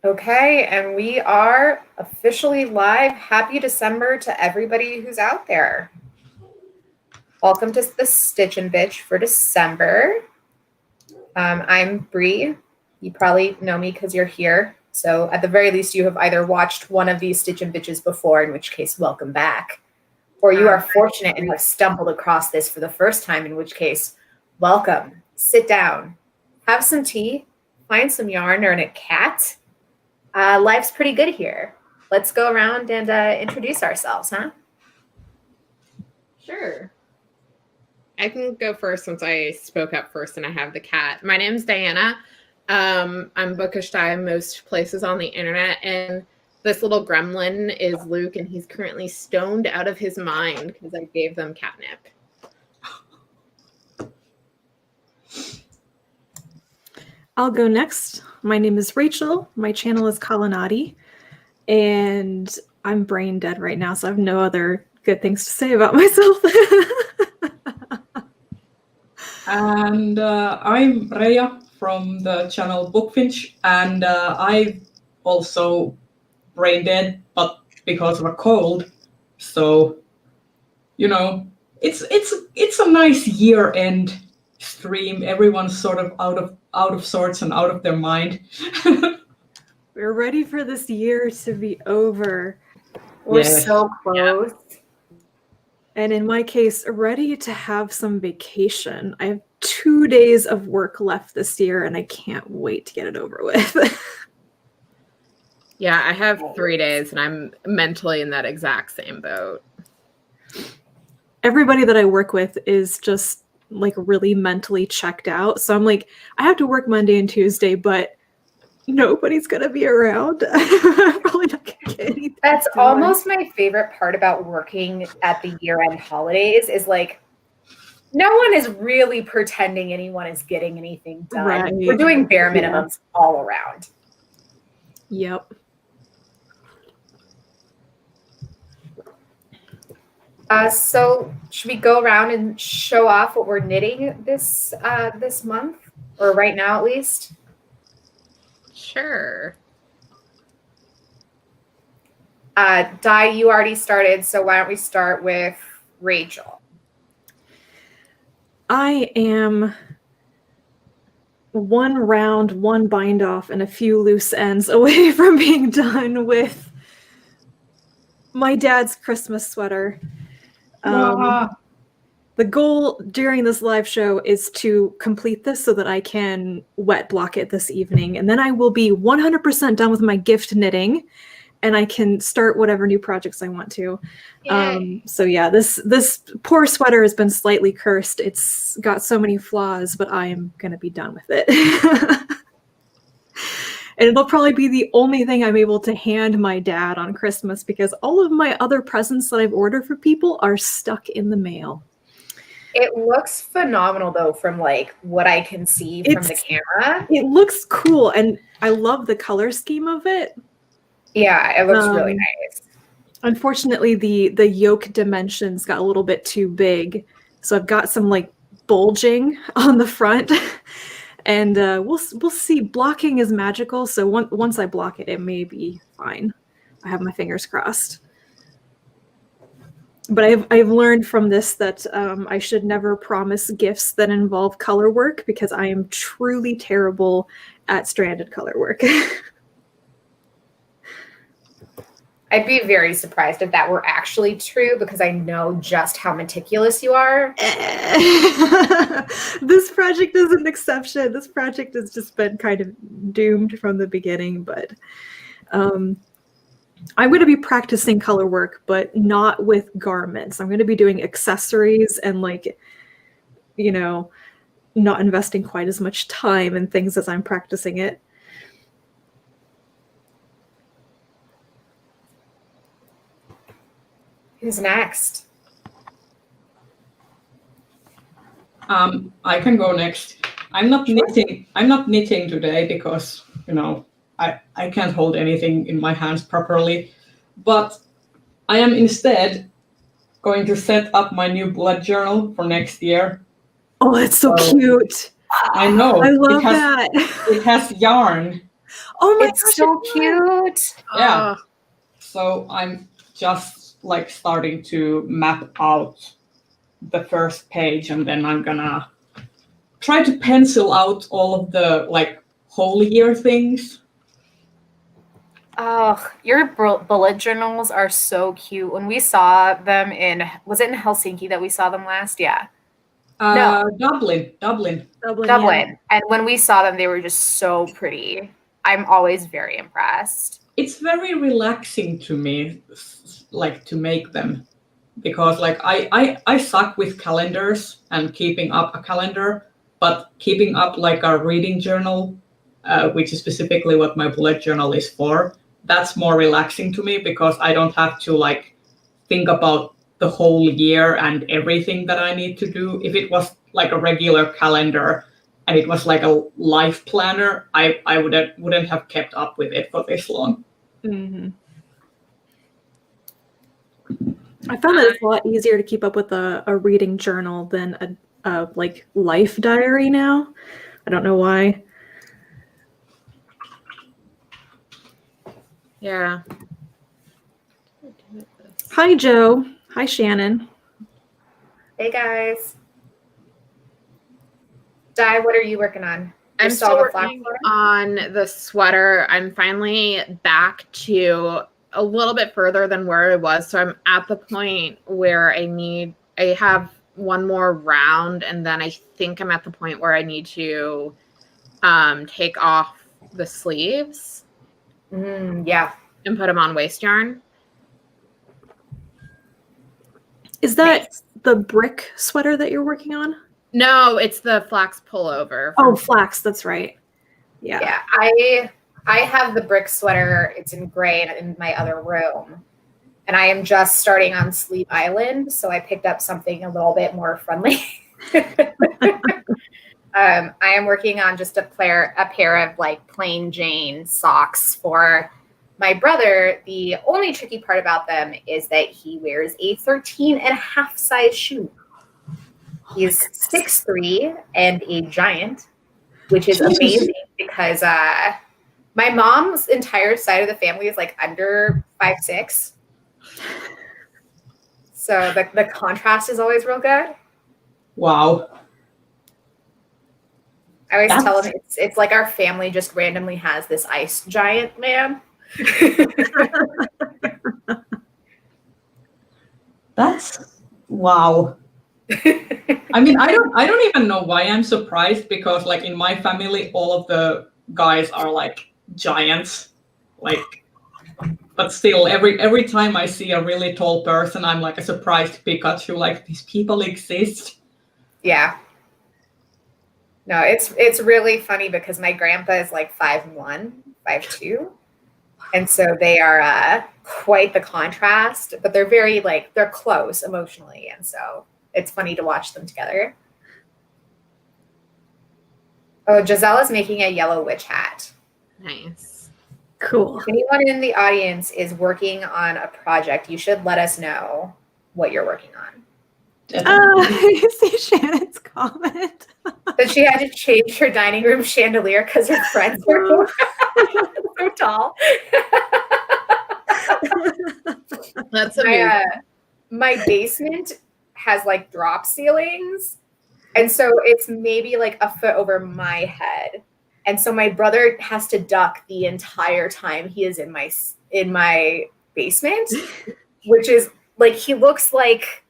Okay, and we are officially live. Happy December to everybody who's out there. Welcome to the Stitch and Bitch for December. I'm Bree. You probably know me because you're here. So at the very least, you have either watched one of these Stitch and Bitches before, in which case, welcome back. Or you are fortunate and have stumbled across this for the first time, in which case, welcome. Sit down, have some tea, find some yarn or a cat. Life's pretty good here. Let's go around and introduce ourselves, huh? Sure. I can go first since I spoke up first and I have the cat. My name's Diana. I'm bookish Di most places on the internet, and this little gremlin is Luke, and he's currently stoned out of his mind because I gave them catnip. I'll go next. My name is Rachel. My channel is Kalanati, and I'm brain dead right now, so I have no other good things to say about myself. And I'm Rhea from the channel Bookfinch, and I also brain dead, but because of a cold. So, you know, it's a nice year-end stream. Everyone's sort of out of sorts and out of their mind. We're ready for this year to be over. We're so close. And in my case, ready to have some vacation. I have 2 days of work left this year, and I can't wait to get it over with. Yeah, I have 3 days, and I'm mentally in that exact same boat. Everybody that I work with is just like really mentally checked out. So I'm like, I have to work Monday and Tuesday, but nobody's gonna be around. I'm probably not gonna get anything That's done. almost my favorite part about working at the year-end holidays is like, no one is really pretending anyone is getting anything done. Right. We're doing bare minimums all around. Yep. So should we go around and show off what we're knitting this month, or right now at least? Sure. Di, you already started, so why don't we start with Rachel? I am one round, one bind off, and a few loose ends away from being done with my dad's Christmas sweater. The goal during this live show is to complete this so that I can wet block it this evening, and then I will be 100% done with my gift knitting, and I can start whatever new projects I want to. So yeah, this poor sweater has been slightly cursed. It's got so many flaws, but I am gonna be done with it. And it'll probably be the only thing I'm able to hand my dad on Christmas, because all of my other presents that I've ordered for people are stuck in the mail. It looks phenomenal, though, from like what I can see from the camera. It looks cool, and I love the color scheme of it. Yeah, it looks really nice. Unfortunately, the yoke dimensions got a little bit too big, so I've got some like bulging on the front. And we'll see. Blocking is magical, so once I block it, it may be fine. I have my fingers crossed. But I've learned from this that I should never promise gifts that involve color work, because I am truly terrible at stranded color work. I'd be very surprised if that were actually true, because I know just how meticulous you are. This project is an exception. This project has just been kind of doomed from the beginning, but I'm going to be practicing color work, but not with garments. I'm going to be doing accessories and, like, you know, not investing quite as much time in things as I'm practicing it. Who's next? I can go next. I'm not knitting. I'm not knitting today because, you know, I can't hold anything in my hands properly. But I am instead going to set up my new bullet journal for next year. Oh, it's so cute. I know. I love that. It has yarn, Oh my It's gosh, so it cute. Yeah. So I'm just like starting to map out the first page, and then I'm gonna try to pencil out all of the like whole year things. Oh, your bullet journals are so cute. When we saw them was it in Helsinki that we saw them last? Yeah. No. Dublin. Dublin, yeah. Dublin. And when we saw them, they were just so pretty. I'm always very impressed. It's very relaxing to me, like to make them, because like I suck with calendars and keeping up a calendar, but keeping up like a reading journal, which is specifically what my bullet journal is for, that's more relaxing to me because I don't have to like think about the whole year and everything that I need to do. If it was like a regular calendar and it was like a life planner, I wouldn't have kept up with it for this long. Mhm. I found that it's a lot easier to keep up with a reading journal than a like life diary now. I don't know why. Yeah. Hi, Joe. Hi, Shannon. Hey guys. Di, what are you working on? I'm You're still on the flag working floor? on the sweater. I'm finally back to a little bit further than where I was. So I'm at the point where I have one more round, and then I think I'm at the point where I need to take off the sleeves Yeah. and put them on waist yarn. Is that Nice. the brick sweater that you're working on? No, it's the flax pullover. Oh, flax. That's right. Yeah. Yeah. I have the brick sweater. It's in gray in my other room. And I am just starting on Sleep Island, so I picked up something a little bit more friendly. I am working on just a pair of like plain Jane socks for my brother. The only tricky part about them is that he wears a 13 and a half size shoe. He's 6'3" and a giant, which is Jesus. amazing because my mom's entire side of the family is like under 5'6". So the contrast is always real good. Wow. I always tell him it's like our family just randomly has this ice giant man. That's wow. I mean, I don't even know why I'm surprised, because like in my family, all of the guys are like giants, like. But still, every time I see a really tall person, I'm like a surprised Pikachu. Like, these people exist. Yeah. No, it's really funny because my grandpa is like 5'1", 5'2", and so they are quite the contrast. But they're very they're close emotionally, and so it's funny to watch them together. Oh, Gisella's making a yellow witch hat. Nice. Cool. If anyone in the audience is working on a project, you should let us know what you're working on. I see Shannon's comment. That she had to change her dining room chandelier because her friends were so tall. That's amazing. My basement has like drop ceilings, and so it's maybe like a foot over my head. And so my brother has to duck the entire time he is in my basement, which is like, he looks like,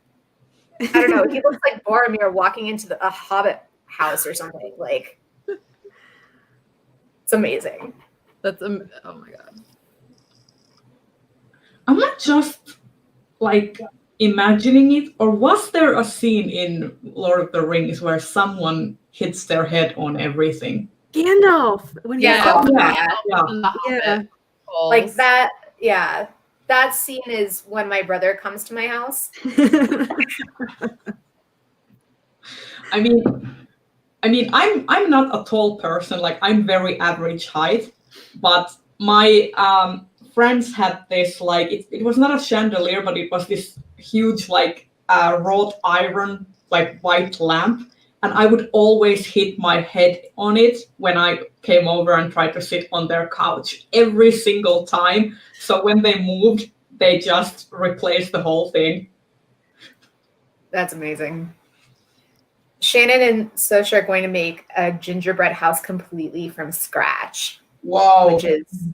I don't know, he looks like Boromir walking into a hobbit house or something. Like, it's amazing. That's oh my god. I'm not just like imagining it, or was there a scene in Lord of the Rings where someone hits their head on everything? Gandalf. When he Yeah. Yeah. Like that. Yeah. That scene is when my brother comes to my house. I mean, I'm not a tall person. Like, I'm very average height, but my friends had this, like, it was not a chandelier, but it was this huge like wrought iron like white lamp, and I would always hit my head on it when I came over and tried to sit on their couch every single time. So when they moved, they just replaced the whole thing. That's amazing. Shannon and Sosha are going to make a gingerbread house completely from scratch. Wow. Which is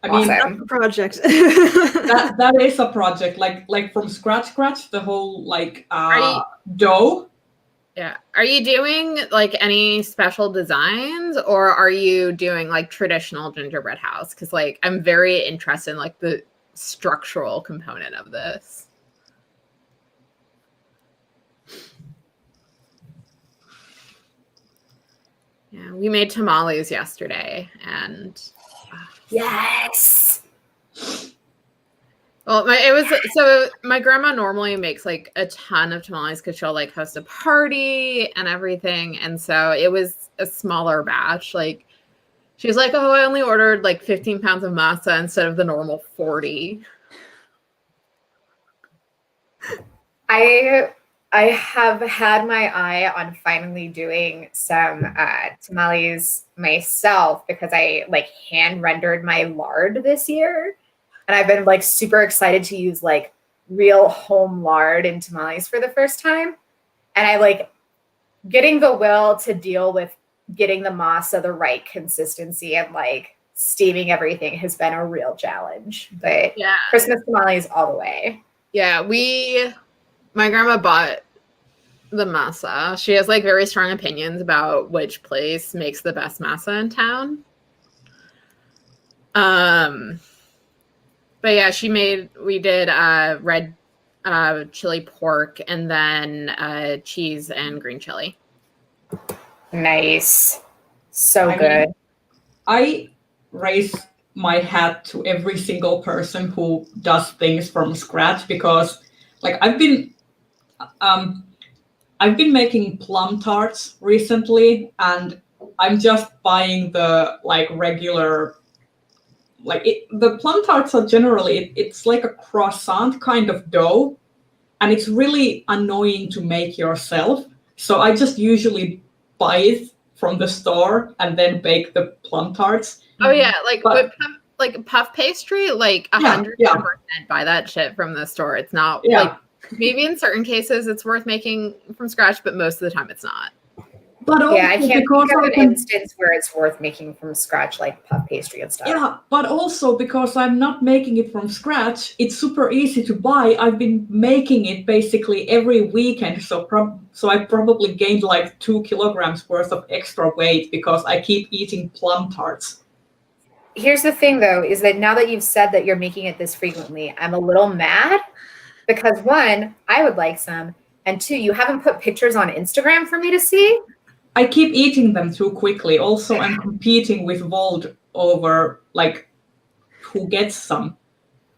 I mean, awesome. That's a project. that is a project, like from scratch, the whole like dough. Yeah. Are you doing like any special designs, or are you doing like traditional gingerbread house? Because like I'm very interested in like the structural component of this. Yeah, we made tamales yesterday, and Yes. well, my grandma normally makes like a ton of tamales because she'll like host a party and everything, and so it was a smaller batch. Like she was like, "Oh, I only ordered like 15 pounds of masa instead of the normal 40." I have had my eye on finally doing some tamales myself because I like hand rendered my lard this year. And I've been like super excited to use like real home lard in tamales for the first time. And I like getting the will to deal with getting the masa the right consistency and like steaming everything has been a real challenge. But Yeah, Christmas tamales all the way. yeah. My grandma bought the masa. She has like very strong opinions about which place makes the best masa in town. But yeah, we did red chili pork and then cheese and green chili. Nice. So I good. mean, I raise my hat to every single person who does things from scratch, because like I've been making plum tarts recently, and I'm just buying the like regular, like the plum tarts are generally it's like a croissant kind of dough, and it's really annoying to make yourself. So I just usually buy it from the store and then bake the plum tarts. Oh yeah, like But- like puff pastry, like 100% buy that shit from the store. It's not like maybe in certain cases it's worth making from scratch, but most of the time it's not. But also Yeah, I can't because think of I an can, instance where it's worth making from scratch, like puff pastry and stuff. yeah, but also because I'm not making it from scratch, it's super easy to buy. I've been making it basically every weekend, so I probably gained like 2 kilograms worth of extra weight because I keep eating plum tarts. Here's the thing, though, is that now that you've said that you're making it this frequently, I'm a little mad because one, I would like some, and two, you haven't put pictures on Instagram for me to see. I keep eating them too quickly. Also, I'm competing with Vold over like who gets some,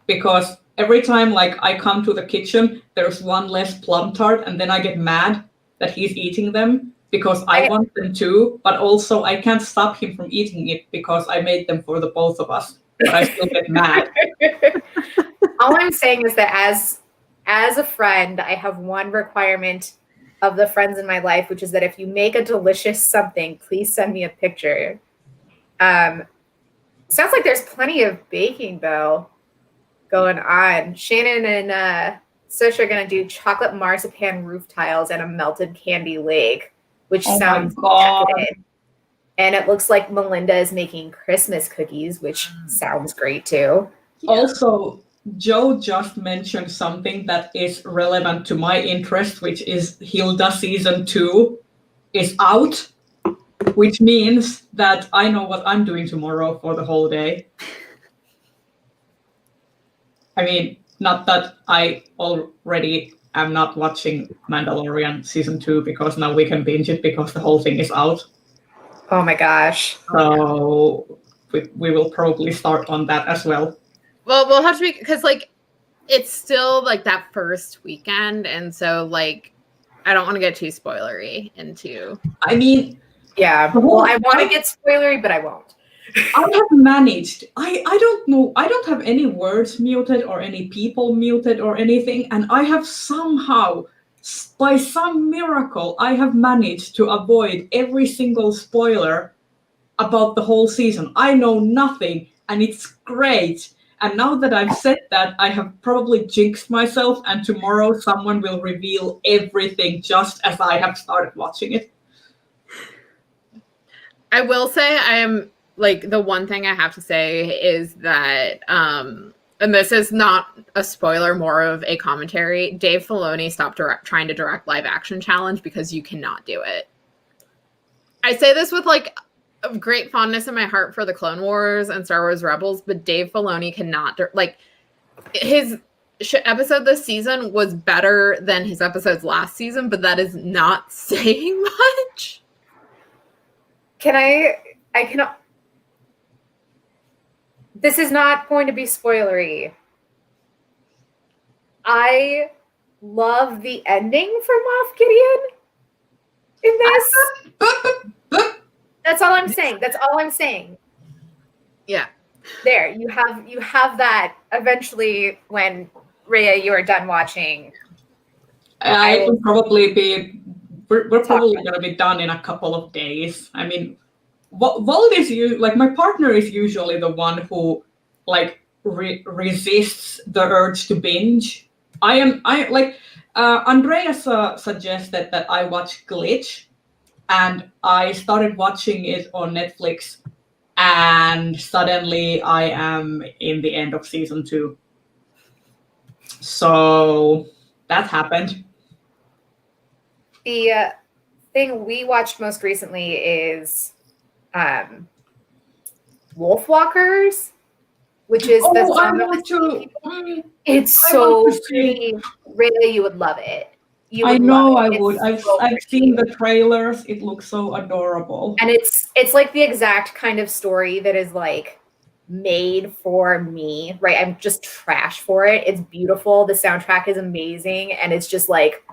because every time like I come to the kitchen, there's one less plum tart, and then I get mad that he's eating them because I want them too, but also I can't stop him from eating it because I made them for the both of us, but I still get mad. All I'm saying is that as a friend, I have one requirement of the friends in my life, which is that if you make a delicious something, please send me a picture. Sounds like there's plenty of baking though going on. Shannon and Sosha are gonna do chocolate marzipan roof tiles and a melted candy lake, which sounds decadent. And it looks like Melinda is making Christmas cookies, which sounds great too. Yeah. Also, Joe just mentioned something that is relevant to my interest, which is Hilda season 2 is out, which means that I know what I'm doing tomorrow for the whole day. I mean, not that I already am not watching Mandalorian season 2 because now we can binge it because the whole thing is out. Oh my gosh. So we will probably start on that as well. Well, we'll have to be, because like it's still like that first weekend, and so like I don't want to get too spoilery into. I mean, yeah. Well, I want to get spoilery, but I won't. I have managed. I don't know. I don't have any words muted or any people muted or anything, and I have somehow by some miracle, I have managed to avoid every single spoiler about the whole season. I know nothing, and it's great. And now that I've said that, I have probably jinxed myself, and tomorrow someone will reveal everything just as I have started watching it. I will say I am like the one thing I have to say is that and this is not a spoiler, more of a commentary. Dave Filoni stopped trying to direct live action challenge because you cannot do it. I say this with like a great fondness in my heart for the Clone Wars and Star Wars Rebels, but Dave Filoni cannot like his episode this season was better than his episodes last season, but that is not saying much. I cannot. This is not going to be spoilery. I love the ending for Moff Gideon in this. That's all I'm saying. That's all I'm saying. Yeah. There, you have that eventually when Rhea, you are done watching. I will probably be. We're probably going to be done in a couple of days. I mean, Vold is like my partner is usually the one who like resists the urge to binge. Andreas suggested that I watch Glitch, and I started watching it on Netflix, and suddenly I am in the end of season 2. So that happened. The thing we watched most recently is Wolfwalkers, which is the song of the sea. It's so pretty. Really, you would love it. I know I would. I've seen the trailers. It looks so adorable. And it's like the exact kind of story that is like made for me, right? I'm just trash for it. It's beautiful. The soundtrack is amazing, and it's just like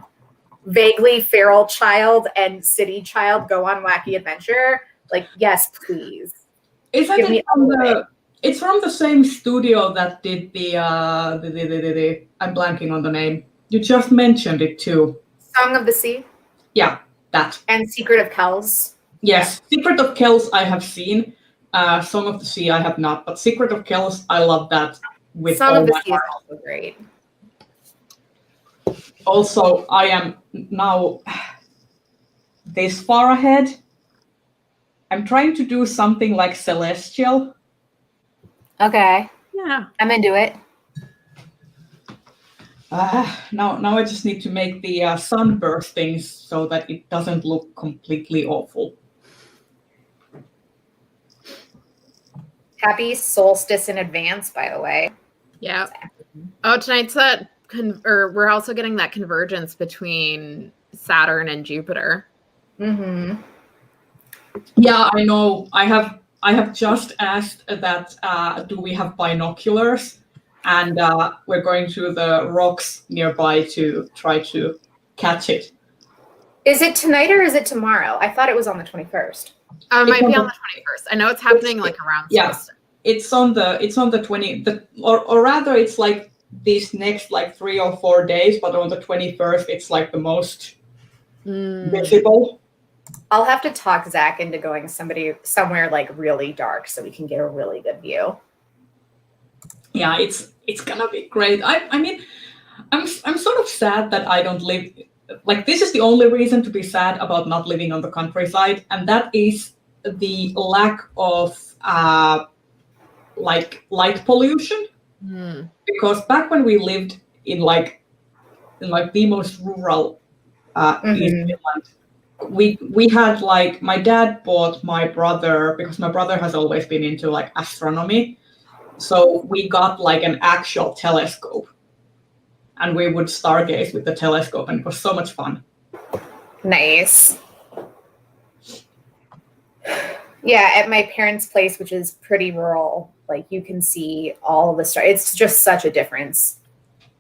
vaguely feral child and city child go on wacky adventure. Like, yes, please. It's from the same studio that did the I'm blanking on the name. You just mentioned it too. Song of the Sea. Yeah, that. And Secret of Kells. Yes, yeah. Secret of Kells I have seen. Song of the Sea I have not, but Secret of Kells I love that with Song all of the my Sea heart. is also great. Also, I am now this far ahead. I'm trying to do something like Celestial. Okay. Yeah. I'm into it. Now I just need to make the sunburst things so that it doesn't look completely awful. Happy solstice in advance, by the way. Yeah. Oh, tonight's that we're also getting that convergence between Saturn and Jupiter. Mm-hmm. Yeah, I know. I have just asked that. Do we have binoculars? And we're going to the rocks nearby to try to catch it. Is it tonight or is it tomorrow? I thought it was on the 21st. It might be on the 21st. I know it's happening like around. Yeah, it's on the 20. Or rather, it's like these next like 3 or 4 days. But on the 21st, it's like the most visible. I'll have to talk Zach into going somewhere like really dark so we can get a really good view. Yeah, it's gonna be great. I mean, I'm sort of sad that I don't live. Like, this is the only reason to be sad about not living on the countryside, and that is the lack of like light pollution. Because back when we lived in the most rural East Finland, we had like my dad bought my brother, because my brother has always been into like astronomy. So we got like an actual telescope, and we would stargaze with the telescope, and it was so much fun. Nice. Yeah, at my parents' place, which is pretty rural, like you can see all the stars. It's just such a difference.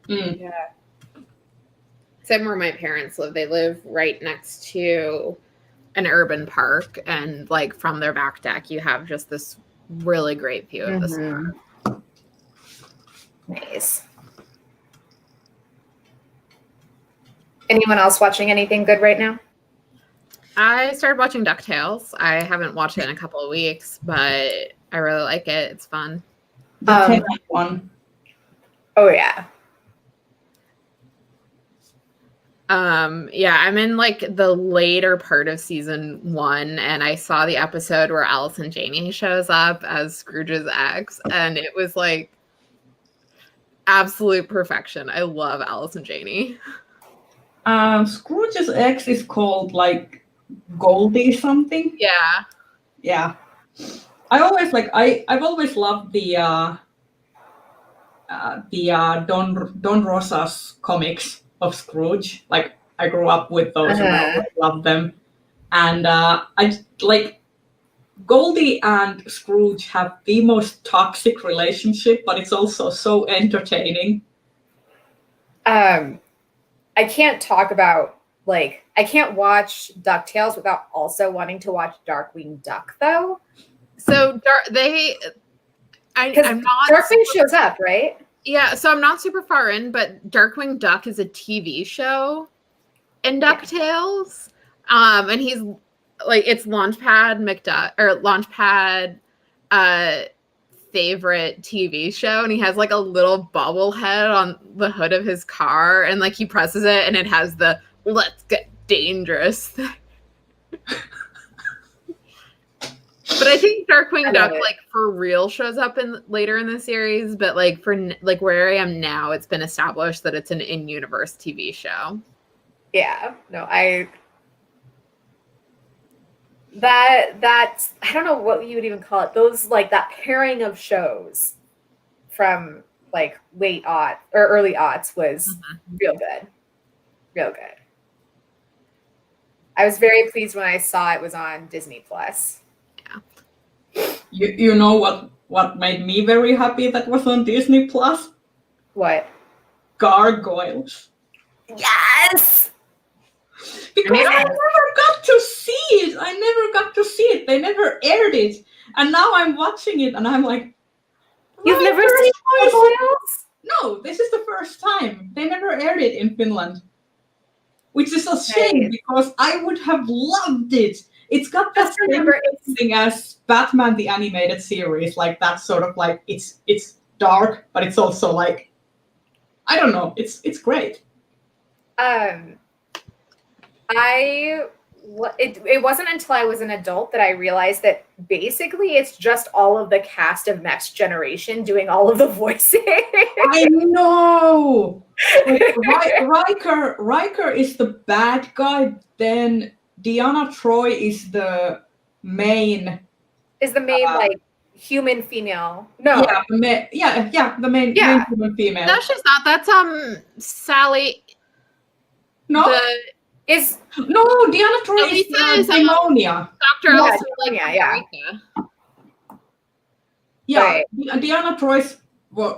Yeah. Same where my parents live. They live right next to an urban park, and like from their back deck, you have just this really great view of the star. Nice. Anyone else watching anything good right now? I started watching DuckTales. I haven't watched it in a couple of weeks, but I really like it. It's fun. The 10th one. Oh yeah. Yeah, I'm in like the later part of season 1, and I saw the episode where Allison Janney shows up as Scrooge's ex, and it was like absolute perfection. I love Allison Janney. Scrooge's ex is called like Goldie something. Yeah. Yeah. I've always loved the Don Rosas comics of Scrooge. Like I grew up with those and I always loved them. And I like Goldie and Scrooge have the most toxic relationship, but it's also so entertaining. I can't talk about I can't watch DuckTales without also wanting to watch Darkwing Duck though. So I'm not Darkwing shows up, right? Yeah, so I'm not super far in, but Darkwing Duck is a TV show in DuckTales. And he's like it's Launchpad favorite TV show, and he has like a little bobblehead on the hood of his car, and like he presses it and it has the "Let's get dangerous" thing. But I think Darkwing Duck like for real shows up later in the series, but like for like where I am now, it's been established that it's an in-universe TV show. Yeah. No, that's I don't know what you would even call it. Those like that pairing of shows from like late aught or early aughts was real good. Real good. I was very pleased when I saw it was on Disney Plus. Yeah. You know what made me very happy that was on Disney Plus? What? Gargoyles. Yes. Because I never got to see it. They never aired it. And now I'm watching it and I'm like, you've never seen Gargoyles? No, this is the first time. They never aired it in Finland. Which is a shame because I would have loved it. It's got that same thing as Batman the Animated Series, like that sort of like it's dark, but it's also like I don't know, it's great. It wasn't until I was an adult that I realized that basically it's just all of the cast of Next Generation doing all of the voicing. I know. Riker is the bad guy. Then Deanna Troi is the main. Is the main like human female? No. Yeah, the main human female. No, she's not. That's Sally. No. No, Deanna Troi is Demonia. Dr. Elsa, yeah. Yeah, right. Deanna Troi's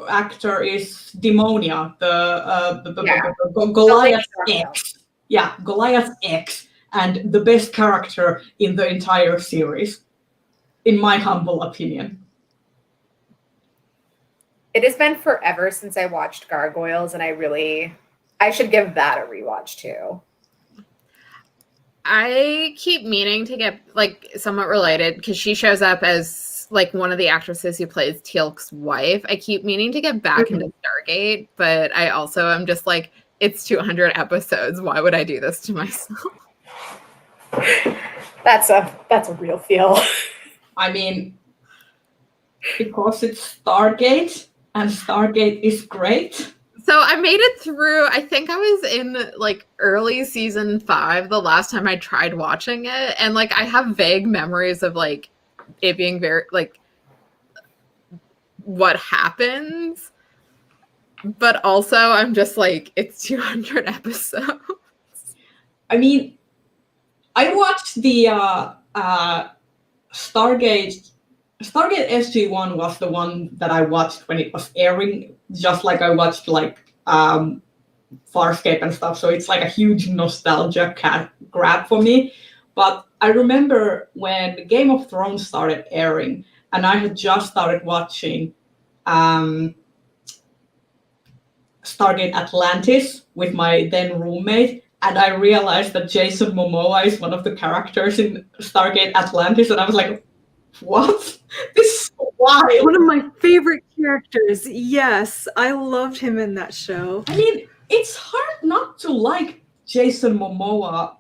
actor is Demonia, the Goliath's ex. Yeah, Goliath's ex, and the best character in the entire series, in my humble opinion. It has been forever since I watched Gargoyles, and I should give that a rewatch too. I keep meaning to get like somewhat related because she shows up as like one of the actresses who plays Teal'c's wife. I keep meaning to get back into Stargate, but I also am just like, it's 200 episodes. Why would I do this to myself? That's a real feel. I mean, because it's Stargate and Stargate is great. So I made it through, I think I was in like early season 5 the last time I tried watching it. And like, I have vague memories of like it being very like what happens. But also I'm just like, it's 200 episodes. I mean, I watched the Stargate SG-1 was the one that I watched when it was airing, just like I watched like Farscape and stuff. So it's like a huge nostalgia grab for me. But I remember when Game of Thrones started airing, and I had just started watching Stargate Atlantis with my then roommate, and I realized that Jason Momoa is one of the characters in Stargate Atlantis, and I was like, what? This is wild. One of my favorite characters. Yes, I loved him in that show. I mean, it's hard not to like Jason Momoa,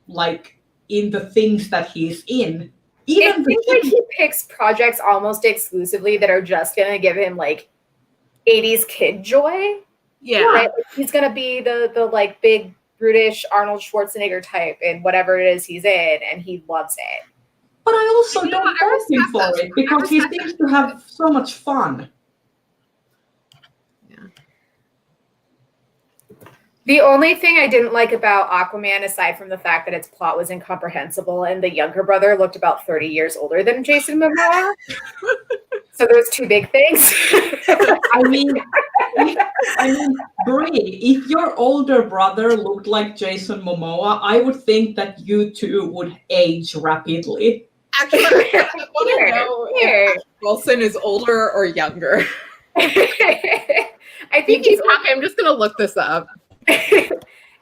like in the things that he's in. It seems like he picks projects almost exclusively that are just gonna give him like 80s kid joy. Yeah. Right? Like, he's gonna be the like big brutish Arnold Schwarzenegger type in whatever it is he's in, and he loves it. But I also You know, don't I fault him respect for that. it because I he respect seems that. to have so much fun. The only thing I didn't like about Aquaman, aside from the fact that its plot was incomprehensible and the younger brother looked about 30 years older than Jason Momoa. So those two big things. I mean, Brie, if your older brother looked like Jason Momoa, I would think that you two would age rapidly. Actually, I want to know Here. if Wilson is older or younger. I You think keep he's talking. I'm just going to look this up.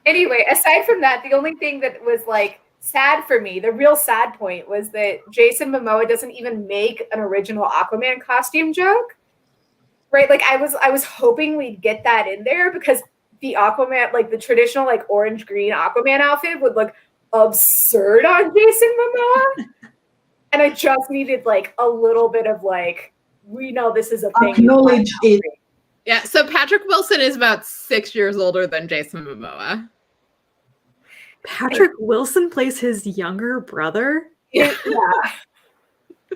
Anyway, aside from that, the only thing that was like sad for me, the real sad point, was that Jason Momoa doesn't even make an original Aquaman costume joke. Right? Like I was hoping we'd get that in there because the Aquaman, like the traditional like orange green Aquaman outfit would look absurd on Jason Momoa. And I just needed like a little bit of like, we know this is a thing. Acknowledge it. Yeah, so Patrick Wilson is about 6 years older than Jason Momoa. Patrick Wilson plays his younger brother. Yeah.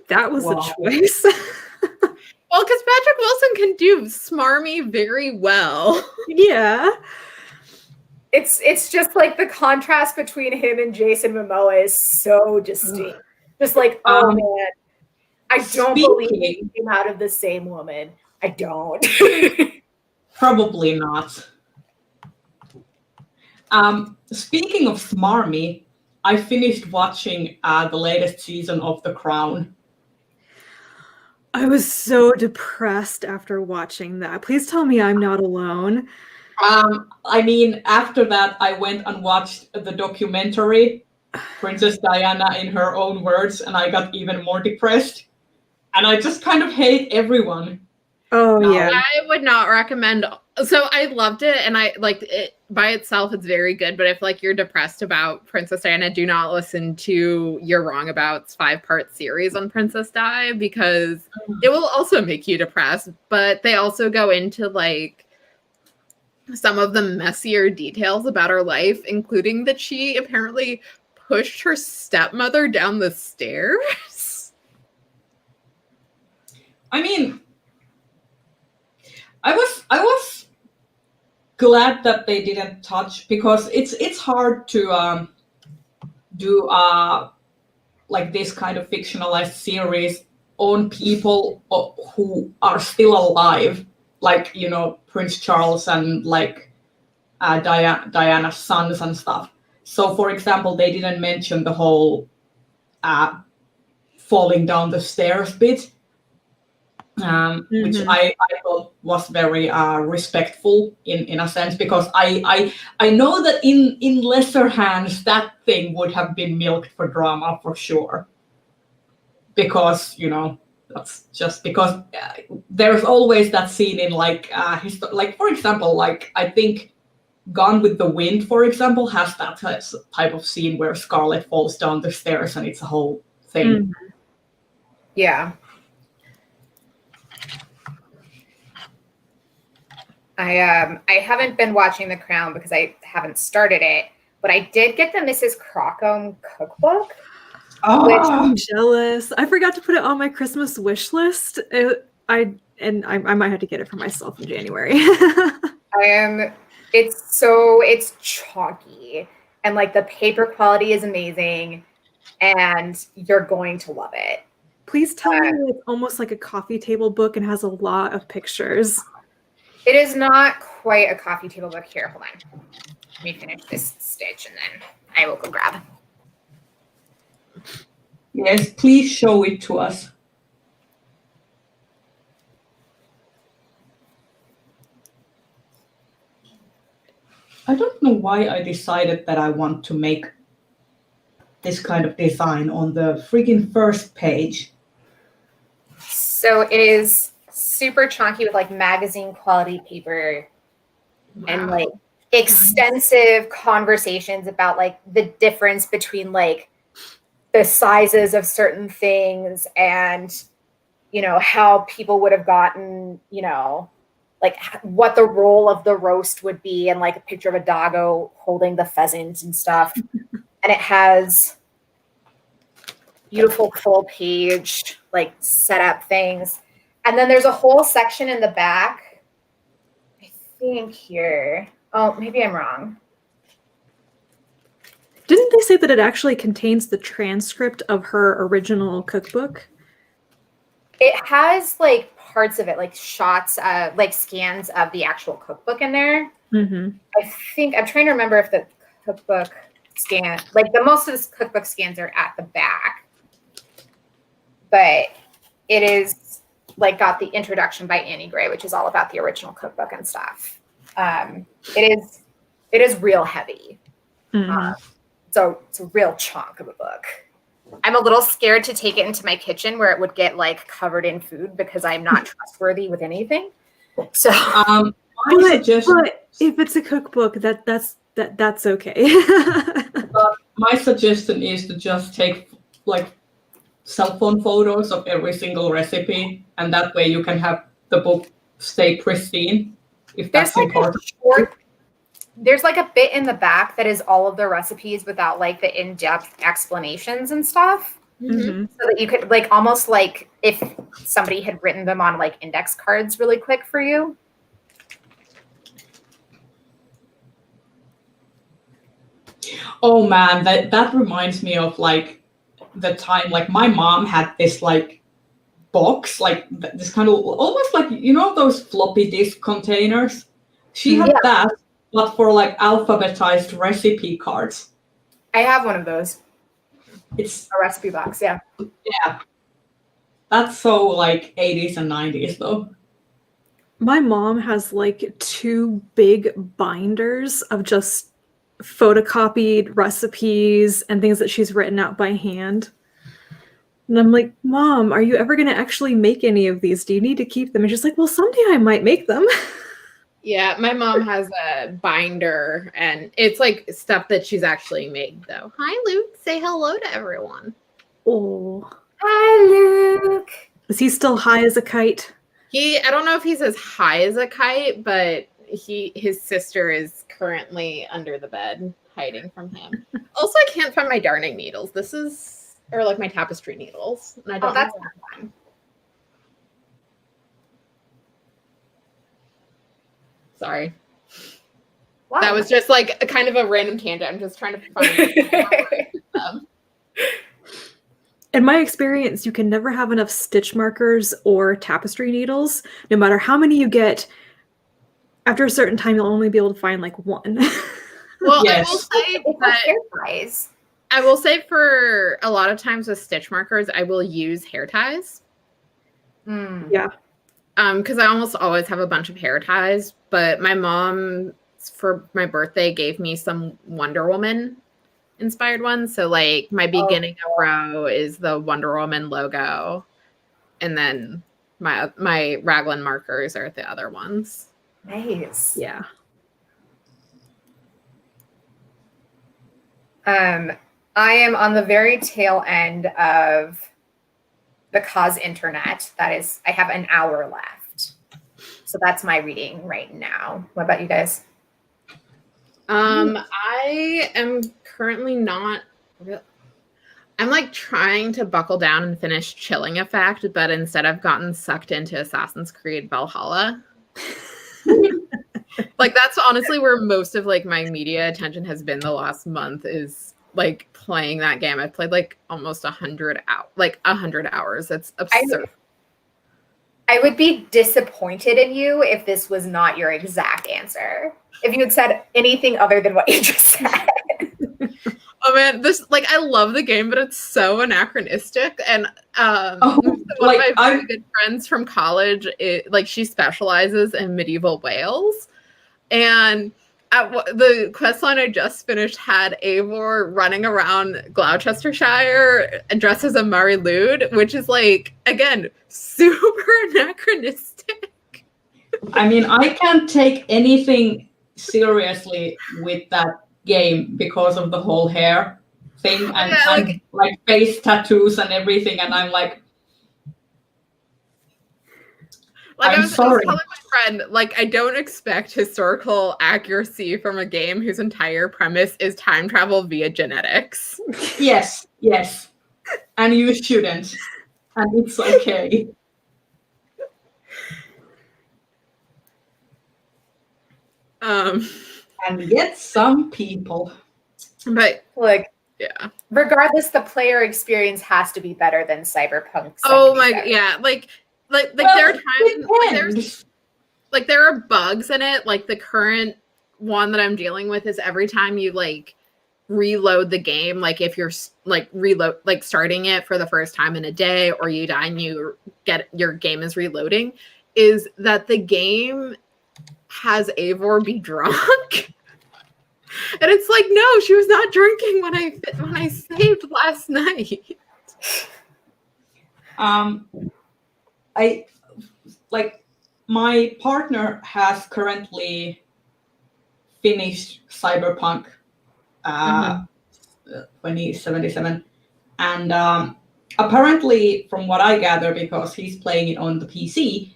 That was Wow. a choice. Well, because Patrick Wilson can do smarmy very well. Yeah. It's just like the contrast between him and Jason Momoa is so distinct. Just like, oh man, I don't believe he came out of the same woman. I don't. Probably not. Speaking of smarmy, I finished watching the latest season of The Crown. I was so depressed after watching that. Please tell me I'm not alone. I mean, after that, I went and watched the documentary, Princess Diana in Her Own Words, and I got even more depressed. And I just kind of hate everyone. Oh, No. yeah. I would not recommend. So I loved it, and I like it by itself. It's very good. But if like you're depressed about Princess Diana, do not listen to You're Wrong About's 5-part series on Princess Di because it will also make you depressed. But they also go into like some of the messier details about her life, including that she apparently pushed her stepmother down the stairs. I mean, I was glad that they didn't touch because it's hard to do like this kind of fictionalized series on people who are still alive, like Prince Charles and like Diana's sons and stuff. So, for example, they didn't mention the whole falling down the stairs bit. Which I thought was very respectful in a sense because I know that in lesser hands that thing would have been milked for drama for sure because that's just because there's always that scene in like like for example like I think Gone with the Wind for example has that type of scene where Scarlett falls down the stairs and it's a whole thing. Yeah. I haven't been watching The Crown because I haven't started it, but I did get the Mrs. Crocombe cookbook. I'm jealous. I forgot to put it on my Christmas wish list. I might have to get it for myself in January. It's chunky and like the paper quality is amazing and you're going to love it. Please tell me it's almost like a coffee table book and has a lot of pictures. It is not quite a coffee table book. Here, hold on. Let me finish this stitch and then I will go grab. Yes, please show it to us. I don't know why I decided that I want to make this kind of design on the freaking first page. So it is super chunky with like magazine quality paper and like extensive conversations about like the difference between like the sizes of certain things and how people would have gotten like what the role of the roast would be, and like a picture of a doggo holding the pheasant and stuff. And it has beautiful full page like setup things, and then there's a whole section in the back, I think here. Oh, maybe I'm wrong. Didn't they say that it actually contains the transcript of her original cookbook? It has like parts of it, like shots, like scans of the actual cookbook in there. Mm-hmm. I think I'm trying to remember if the cookbook scan, like the most of the cookbook scans are at the back, but it is like got the introduction by Annie Gray, which is all about the original cookbook and stuff. It is real heavy. Mm-hmm. So it's a real chunk of a book. I'm a little scared to take it into my kitchen where it would get like covered in food because I'm not trustworthy with anything. So, but if it's a cookbook, that's okay. My suggestion is to just take like cell phone photos of every single recipe, and that way you can have the book stay pristine. If that's important. There's like a bit in the back that is all of the recipes without like the in-depth explanations and stuff. Mm-hmm. So that you could like almost like if somebody had written them on like index cards really quick for you. Oh man, that reminds me of like the time like my mom had this like box, like this kind of almost like those floppy disk containers. She had that, but for like alphabetized recipe cards. I have one of those. It's a recipe box, yeah. Yeah. That's so like 80s and 90s though. My mom has like 2 big binders of just photocopied recipes and things that she's written out by hand. And I'm like, Mom, are you ever going to actually make any of these? Do you need to keep them? And she's like, well, someday I might make them. Yeah, my mom has a binder, and it's like stuff that she's actually made, though. Hi, Luke. Say hello to everyone. Oh. Hi, Luke. Is he still high as a kite? I don't know if he's as high as a kite, but his sister is currently under the bed, hiding from him. Also, I can't find my darning needles. Or like my tapestry needles. And I don't that's know. not fine. Sorry. Wow. That was just like a kind of a random tangent. I'm just trying to find In my experience, you can never have enough stitch markers or tapestry needles. No matter how many you get, after a certain time, you'll only be able to find like one. Well, Yes. I will say for a lot of times with stitch markers, I will use hair ties. Yeah. Because I almost always have a bunch of hair ties, but my mom for my birthday gave me some Wonder Woman inspired ones. So like my beginning of row is the Wonder Woman logo, and then my raglan markers are the other ones. Nice. Yeah. I am on the very tail end of the cause internet. That is, I have an hour left. So that's my reading right now. What about you guys? I am currently not I'm like trying to buckle down and finish Chilling Effect, but instead I've gotten sucked into Assassin's Creed Valhalla. Like that's honestly where most of like my media attention has been the last month, is like playing that game. I've played like almost 100 hours. That's absurd. I would be disappointed in you if this was not your exact answer. If you had said anything other than what you just said. Oh man, I love the game, but it's so anachronistic. And one of my very good friends from college, she specializes in medieval Wales. And the questline I just finished had Eivor running around Gloucestershire dressed as a Murray Lude, which is like, again, super anachronistic. I mean, I can't take anything seriously with that game because of the whole hair thing and, Yeah, and like face tattoos and everything, and I'm like, I I'm was sorry. telling my friend, like, I don't expect historical accuracy from a game whose entire premise is time travel via genetics. Yes, and you shouldn't, and it's okay. And yet some people. But Like, yeah. regardless, the player experience has to be better than Cyberpunk 77. Oh my, yeah, like Well, there are times depends. like there are bugs in it. Like the current one that I'm dealing with is every time you like reload the game, like if you're like reload, like starting it for the first time in a day, or you die and you get your game is reloading, is that the game has Eivor be drunk. And it's like, no, she was not drinking when I saved last night. I like my partner has currently finished Cyberpunk 2077, and apparently, from what I gather, because he's playing it on the PC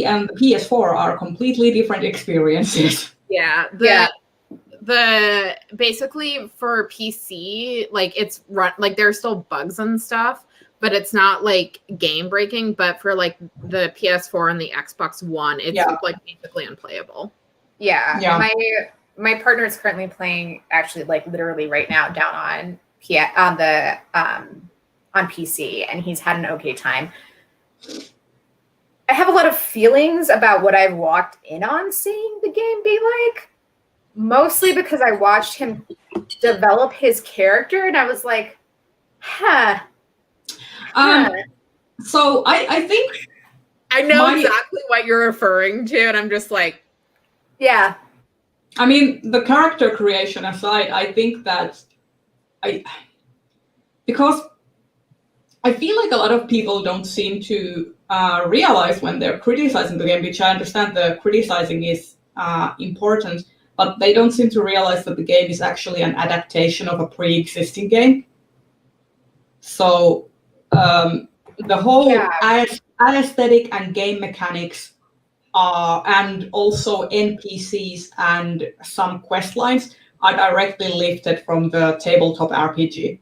and the PS4 are completely different experiences. Yeah, the basically for PC, like it's run like there's still bugs and stuff, but it's not like game breaking. But for like the PS4 and the Xbox One, it's like basically unplayable. Yeah. My partner is currently playing, actually, like literally right now, down on PC, and he's had an okay time. I have a lot of feelings about what I've walked in on seeing the game be like, mostly because I watched him develop his character, and I was like, So I think I know exactly what you're referring to, and I'm just like, yeah. I mean, the character creation aside, I think that because I feel like a lot of people don't seem to realize when they're criticizing the game, which I understand the criticizing is important, but they don't seem to realize that the game is actually an adaptation of a pre-existing game. So the whole aesthetic and game mechanics and also NPCs and some quest lines are directly lifted from the tabletop RPG.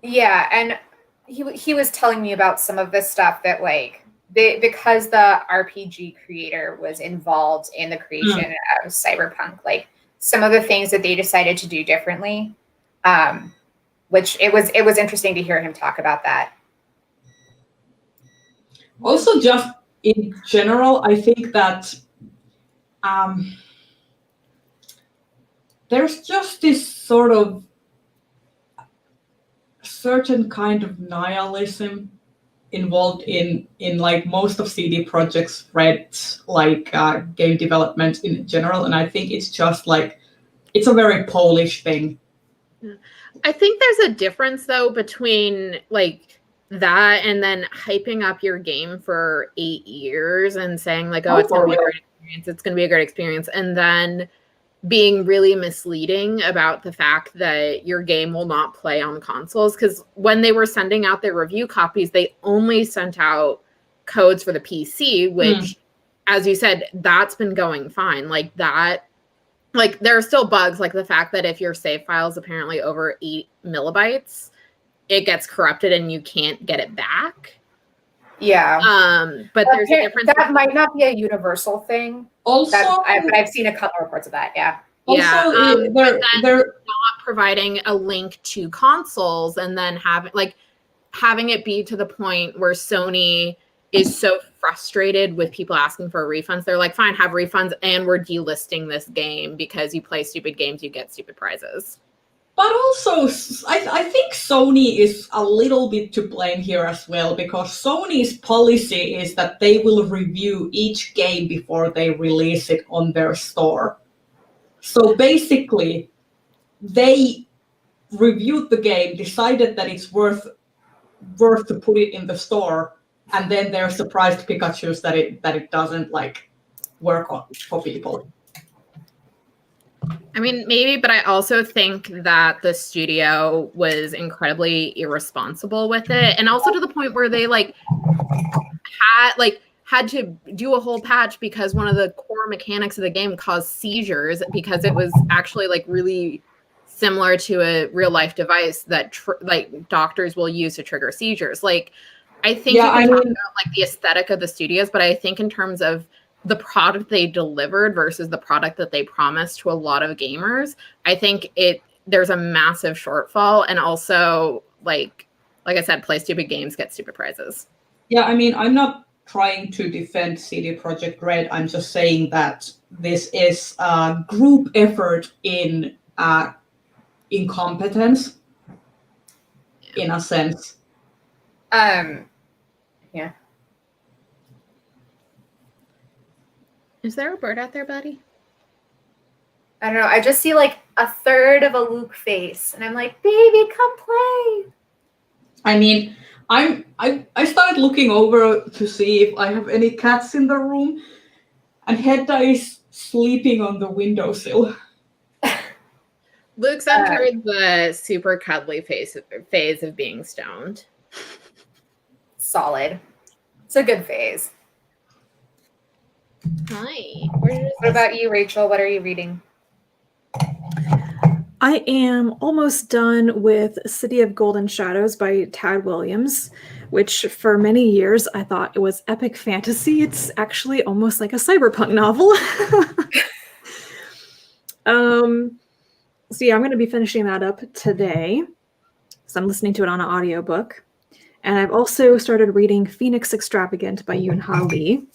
Yeah, and he was telling me about some of this stuff that like because the RPG creator was involved in the creation of Cyberpunk, like some of the things that they decided to do differently, which it was interesting to hear him talk about that. Also, just in general, I think that there's just this sort of certain kind of nihilism involved in like most of CD Projekt's like game development in general, and I think it's just like it's a very Polish thing. I think there's a difference though between like that and then hyping up your game for 8 years and saying like, oh, it's gonna be a great experience, it's gonna be a great experience, and then being really misleading about the fact that your game will not play on consoles. Because when they were sending out their review copies, they only sent out codes for the PC, which, as you said, that's been going fine. Like that, like there are still bugs, like the fact that if your save file is apparently over 8 millibytes, it gets corrupted and you can't get it back. Yeah. But there's a difference. That might not be a universal thing. Also, but I've seen a couple reports of that. Yeah. Also, they're not providing a link to consoles and then having it be to the point where Sony is so frustrated with people asking for refunds. They're like, fine, have refunds, and we're delisting this game because you play stupid games, you get stupid prizes. But also, I think Sony is a little bit to blame here as well, because Sony's policy is that they will review each game before they release it on their store. So basically, they reviewed the game, decided that it's worth to put it in the store, and then they're surprised Pikachu's that it doesn't like work for people. I mean, maybe, but I also think that the studio was incredibly irresponsible with it, and also to the point where they had to do a whole patch because one of the core mechanics of the game caused seizures because it was actually like really similar to a real life device that doctors will use to trigger seizures. Like, I think you can talk about like the aesthetic of the studios, but I think in terms of the product they delivered versus the product that they promised to a lot of gamers, I think there's a massive shortfall. And also, like I said, play stupid games, get stupid prizes. Yeah, I mean, I'm not trying to defend CD Projekt Red. I'm just saying that this is a group effort in incompetence, in a sense. Yeah. Is there a bird out there, buddy? I don't know. I just see like a third of a Luke face, and I'm like, baby, come play. I mean, I started looking over to see if I have any cats in the room, and Hedda is sleeping on the windowsill. Luke's entered the super cuddly phase of being stoned. Solid. It's a good phase. Hi. What about you, Rachel? What are you reading? I am almost done with City of Golden Shadows by Tad Williams, which for many years I thought it was epic fantasy. It's actually almost like a cyberpunk novel. So yeah, I'm going to be finishing that up today. So I'm listening to it on an audiobook. And I've also started reading Phoenix Extravagant by Yoon Ha Lee,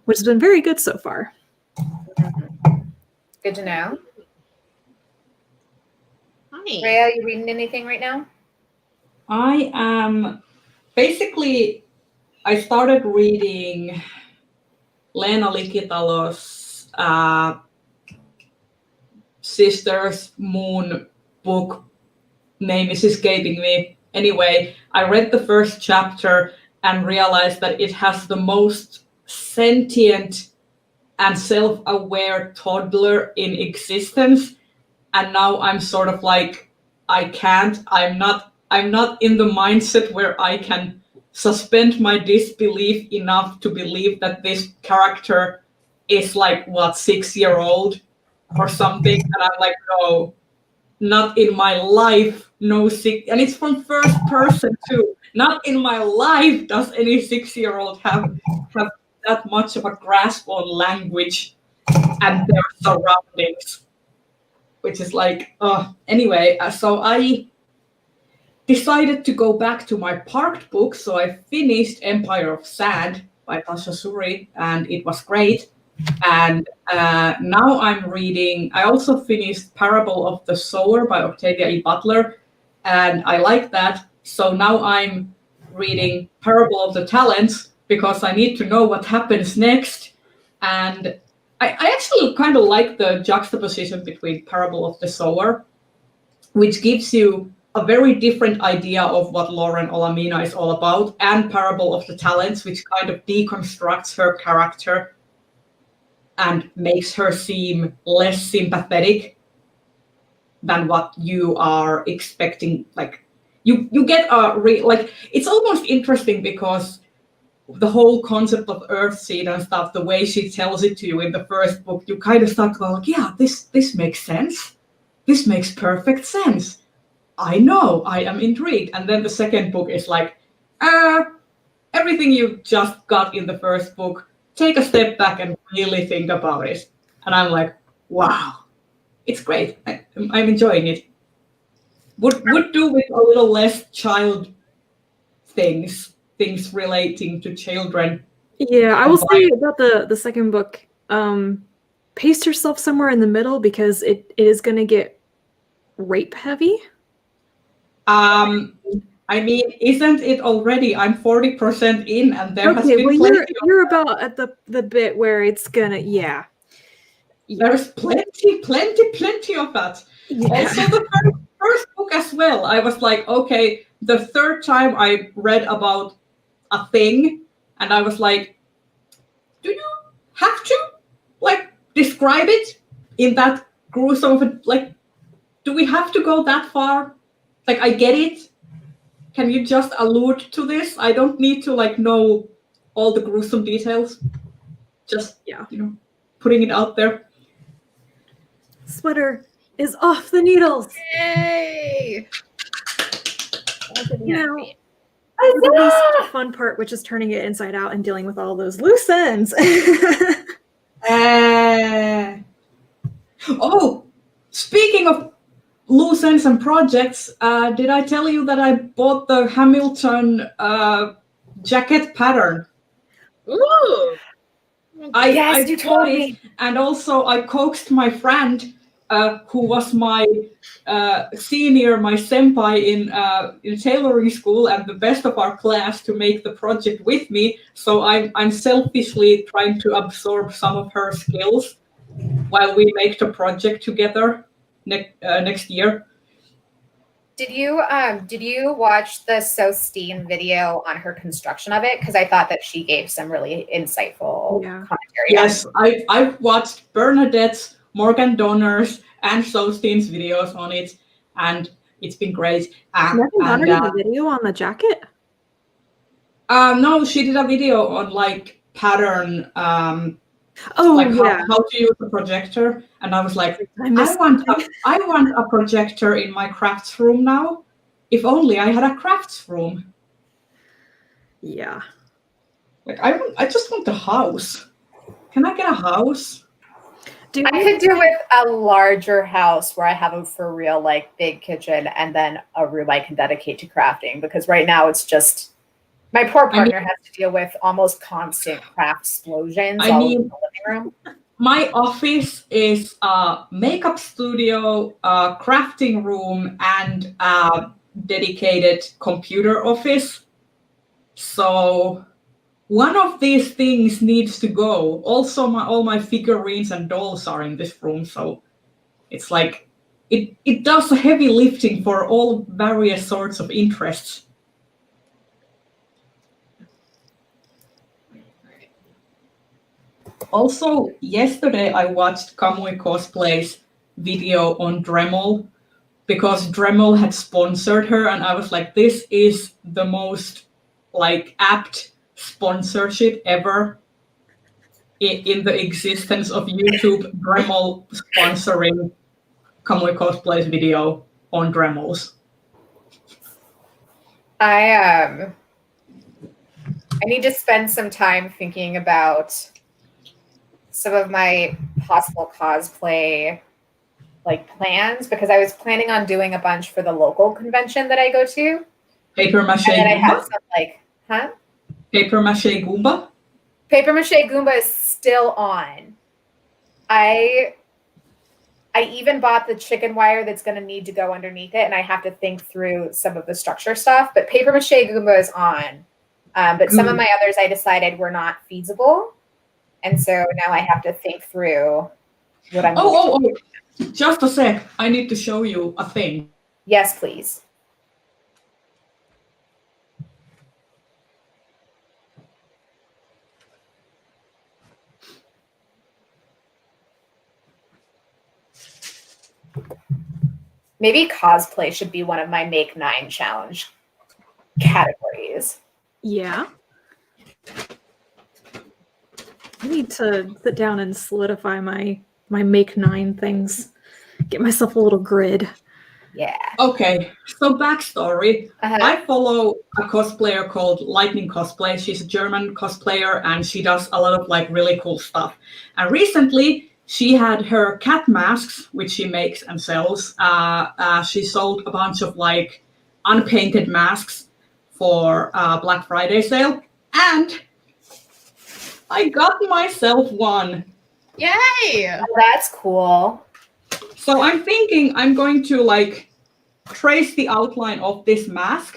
which has been very good so far. Good to know. Hi. Rhea, are you reading anything right now? I am basically, I started reading Leena Likitalo's Sisters Moon book. Name is escaping me. Anyway, I read the first chapter and realized that it has the most sentient and self-aware toddler in existence. And now I'm sort of like, I'm not in the mindset where I can suspend my disbelief enough to believe that this character is like, 6-year-old or something. And I'm like, no, not in my life. No, and it's from first person too. Not in my life does any 6-year-old have that much of a grasp on language and their surroundings, which is like, anyway. So I decided to go back to my parked book. So I finished Empire of Sand by Tasha Suri, and it was great. And now I'm reading, I also finished Parable of the Sower by Octavia E. Butler, and I like that. So now I'm reading Parable of the Talents because I need to know what happens next. And I actually kind of like the juxtaposition between Parable of the Sower, which gives you a very different idea of what Lauren Olamina is all about, and Parable of the Talents, which kind of deconstructs her character and makes her seem less sympathetic than what you are expecting. Like you get it's almost interesting because the whole concept of Earthseed and stuff, the way she tells it to you in the first book, you kind of start going like, yeah, this makes sense. This makes perfect sense. I know, I am intrigued. And then the second book is like, everything you just got in the first book, take a step back and really think about it. And I'm like, wow, it's great. I'm enjoying it. Would do with a little less child things relating to children. Yeah, I will say about the second book, pace yourself somewhere in the middle because it is going to get rape heavy. I mean, isn't it already? I'm 40% in, and there has been well, plenty. You're about at the bit where it's gonna, yeah. There's plenty of that. Yeah. Also, the first book as well. I was like, okay, the third time I read about a thing, and I was like, do you have to like describe it in that gruesome? Like, do we have to go that far? Like, I get it. Can you just allude to this? I don't need to like know all the gruesome details. Just putting it out there. Sweater is off the needles. Yay! Now, for the least fun part, which is turning it inside out and dealing with all those loose ends. Oh, speaking of loose ends and projects, did I tell you that I bought the Hamilton jacket pattern? Ooh! Yes, you told bought it, me. and also I coaxed my friend, who was my senior, my senpai in tailoring school and the best of our class, to make the project with me. So I'm selfishly trying to absorb some of her skills while we make the project together next year. Did you watch the Sosteen video on her construction of it? Because I thought that she gave some really insightful commentary. Yes, I've watched Bernadette's, Morgan Donner's, and Sosteen's videos on it, and it's been great. Morgan Donner did a video on the jacket? No, she did a video on like pattern. How to use a projector, and I was like, I want a projector in my crafts room now. If only I had a crafts room. Yeah. Like I just want a house. Can I get a house? I could do with a larger house where I have a for real like big kitchen and then a room I can dedicate to crafting, because right now it's just my poor partner has to deal with almost constant craft explosions all in the living room. My office is a makeup studio, a crafting room, and a dedicated computer office. So one of these things needs to go. Also, all my figurines and dolls are in this room, so it's like it does a heavy lifting for all various sorts of interests. Also, yesterday I watched Kamui Cosplay's video on Dremel, because Dremel had sponsored her, and I was like, this is the most like apt sponsorship ever in the existence of YouTube. Dremel sponsoring Kamui Cosplay's video on Dremels. I need to spend some time thinking about some of my possible cosplay like plans, because I was planning on doing a bunch for the local convention that I go to. Paper mache and then Goomba? I had some like, Paper mache Goomba? Paper mache Goomba is still on. I even bought the chicken wire that's going to need to go underneath it, and I have to think through some of the structure stuff. But Paper mache Goomba is on. But some of my others I decided were not feasible. And so now I have to think through what I'm doing. Just a sec. I need to show you a thing. Yes, please. Maybe cosplay should be one of my Make 9 challenge categories. Yeah. I need to sit down and solidify my Make 9 things. Get myself a little grid. Yeah. Okay, so backstory. I follow a cosplayer called Lightning Cosplay. She's a German cosplayer, and she does a lot of like really cool stuff. And recently, she had her cat masks, which she makes and sells. She sold a bunch of like unpainted masks for Black Friday sale, and I got myself one. Yay! Oh, that's cool. So I'm thinking I'm going to like trace the outline of this mask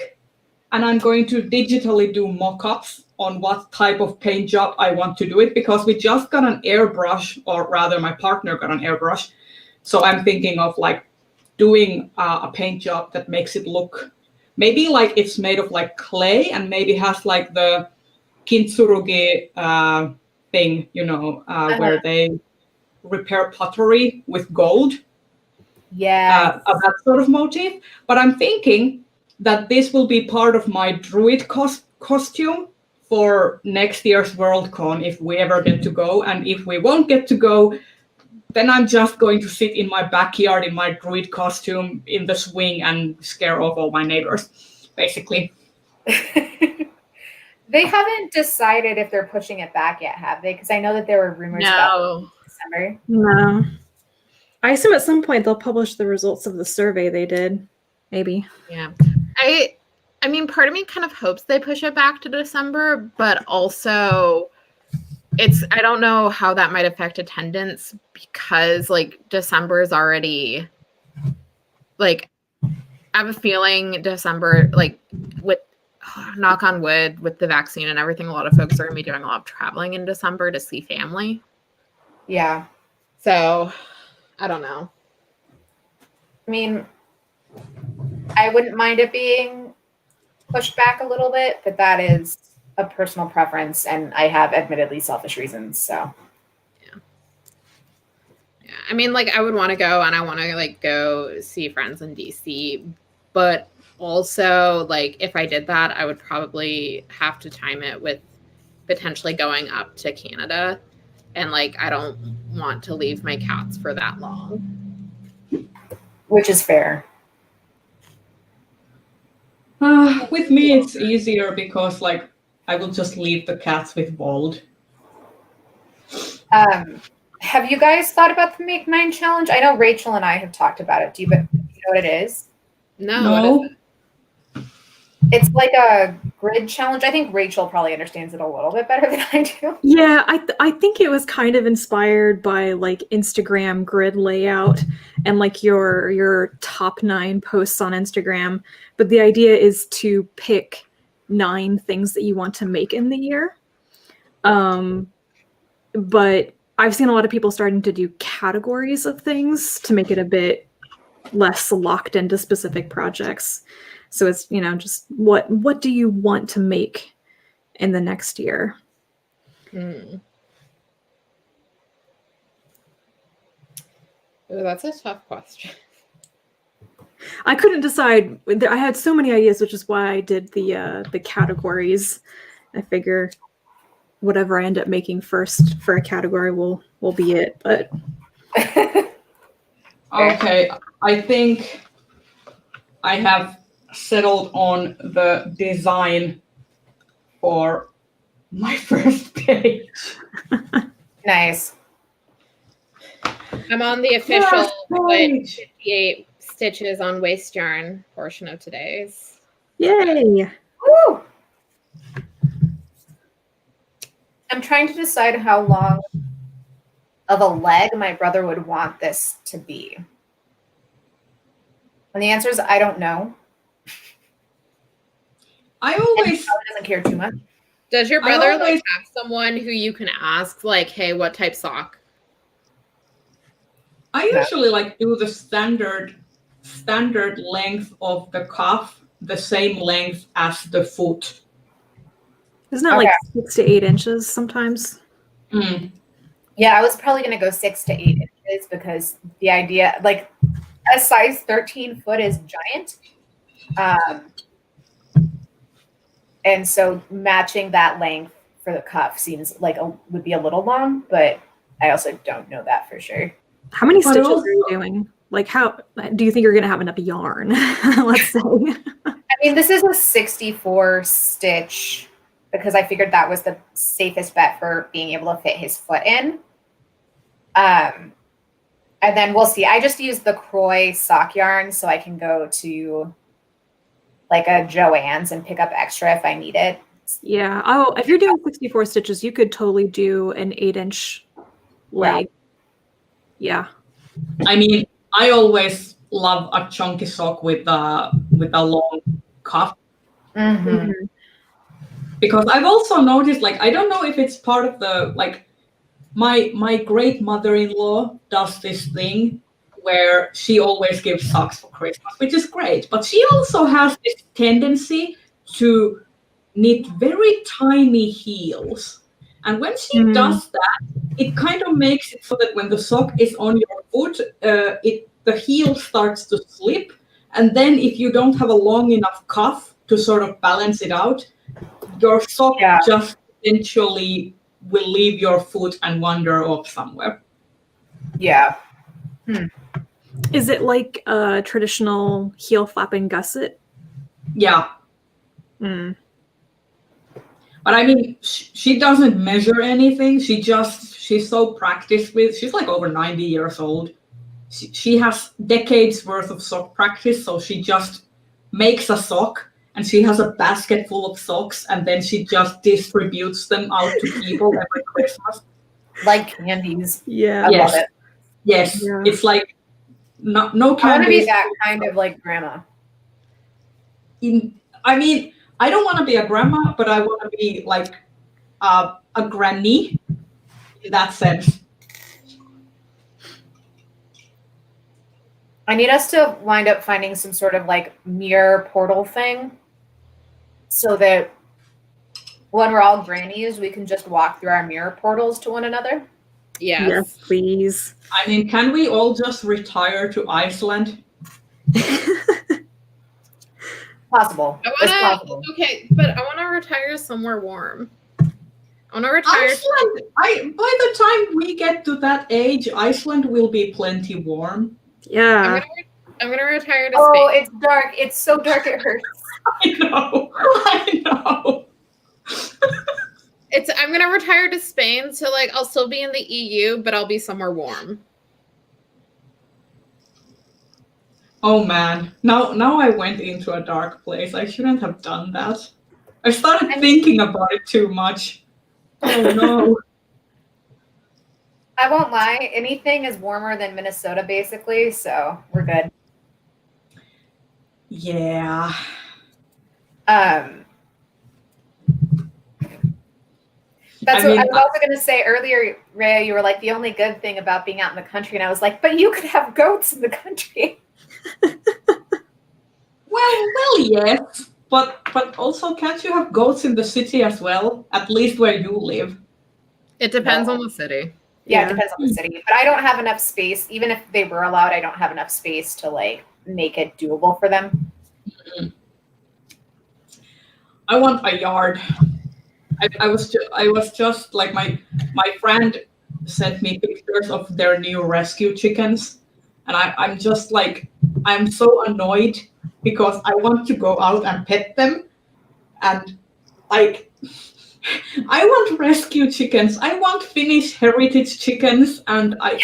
and I'm going to digitally do mock-ups on what type of paint job I want to do it, because we just got an airbrush, or rather my partner got an airbrush. So I'm thinking of like doing a paint job that makes it look maybe like it's made of like clay and maybe has like the kintsurugi thing, where they repair pottery with gold. Yeah. That sort of motif. But I'm thinking that this will be part of my druid costume for next year's Worldcon if we ever get to go. And if we won't get to go, then I'm just going to sit in my backyard in my druid costume in the swing and scare off all my neighbors, basically. They haven't decided if they're pushing it back yet, have they? Because I know that there were rumors about December. No. I assume at some point they'll publish the results of the survey they did. Maybe. Yeah. I mean, part of me kind of hopes they push it back to December, but also I don't know how that might affect attendance, because like December is already like, I have a feeling December, like with knock on wood, with the vaccine and everything, a lot of folks are going to be doing a lot of traveling in December to see family. Yeah. So I don't know. I mean, I wouldn't mind it being pushed back a little bit, but that is a personal preference, and I have admittedly selfish reasons. So yeah. I mean, like, I would want to go, and I want to like go see friends in DC, but also like if I did that, I would probably have to time it with potentially going up to Canada, and like I don't want to leave my cats for that long. Which is fair. With me, it's easier because like I will just leave the cats with Bold. Have you guys thought about the Make 9 challenge? I know Rachel and I have talked about it. Do you know what it is? No. What is it? It's like a grid challenge. I think Rachel probably understands it a little bit better than I do. Yeah, I think it was kind of inspired by like Instagram grid layout and like your top 9 posts on Instagram. But the idea is to pick 9 things that you want to make in the year. But I've seen a lot of people starting to do categories of things to make it a bit less locked into specific projects. So it's, just what do you want to make in the next year? Oh, that's a tough question. I couldn't decide. I had so many ideas, which is why I did the categories. I figure whatever I end up making first for a category will be it. But okay, I think I have settled on the design for my first page. Nice. I'm on the official 58 stitches on waist yarn portion of today's. Yay! Woo! I'm trying to decide how long of a leg my brother would want this to be. And the answer is I don't know. I And he always probably doesn't care too much. Does your brother always- like have someone who you can ask, like, hey, what type sock? I usually like do the standard length of the cuff, the same length as the foot. Isn't that like 6 to 8 inches sometimes? Yeah, I was probably going to go 6 to 8 inches because the idea, like a size 13 foot is giant. And so matching that length for the cuff seems like would be a little long, but I also don't know that for sure. How many stitches are you doing? Like, how do you think you're going to have enough yarn? Let's say. I mean, this is a 64 stitch because I figured that was the safest bet for being able to fit his foot in. And then we'll see. I just use the Croy sock yarn so I can go to like a Joann's and pick up extra if I need it. Yeah. Oh, if you're doing 64 stitches, you could totally do an 8-inch leg. Yeah. I mean, I always love a chunky sock with a long cuff. Mhm. Because I've also noticed, like, I don't know if it's part of the, like, my great mother-in-law does this thing where she always gives socks for Christmas, which is great. But she also has this tendency to knit very tiny heels. And when she does that, it kind of makes it so that when the sock is on your foot, the heel starts to slip. And then if you don't have a long enough cuff to sort of balance it out, your sock Yeah. just eventually will leave your foot and wander off somewhere. Yeah. Is it like a traditional heel flapping gusset? Yeah. Mm. But I mean, she doesn't measure anything. She's so practiced with, she's like over 90 years old. She has decades worth of sock practice. So she just makes a sock and she has a basket full of socks and then she just distributes them out to people every Christmas. Like candies. Yeah. I Yes. love it. Yes. Yeah. It's like no I want to candies. be that kind of like grandma. I mean, I don't want to be a grandma, but I want to be like a granny in that sense. I need us to wind up finding some sort of like mirror portal thing so that when we're all grannies, we can just walk through our mirror portals to one another. Yes. Yes, please. I mean, can we all just retire to Iceland? Possible. I It's wanna possible. okay, but I wanna retire somewhere warm. I wanna retire Iceland. By the time we get to that age, Iceland will be plenty warm. Yeah. I'm gonna retire to Oh, Spain. it's dark. It's so dark it hurts. I know. I know. I'm gonna retire to Spain, so like I'll still be in the EU, but I'll be somewhere warm. Oh man. Now I went into a dark place. I shouldn't have done that. I started thinking about it too much. Oh no. I won't lie. Anything is warmer than Minnesota, basically, so we're good. Yeah. That's I what mean, I was also going to say earlier, Rhea. You were like, the only good thing about being out in the country. And I was like, but you could have goats in the country. Well, yes. But also, can't you have goats in the city as well? At least where you live. It depends on the city. Yeah, it depends on the city. But I don't have enough space. Even if they were allowed, I don't have enough space to like make it doable for them. I want a yard. I was just like my friend sent me pictures of their new rescue chickens, and I'm just like I'm so annoyed because I want to go out and pet them, and like I want rescue chickens. I want Finnish heritage chickens, and I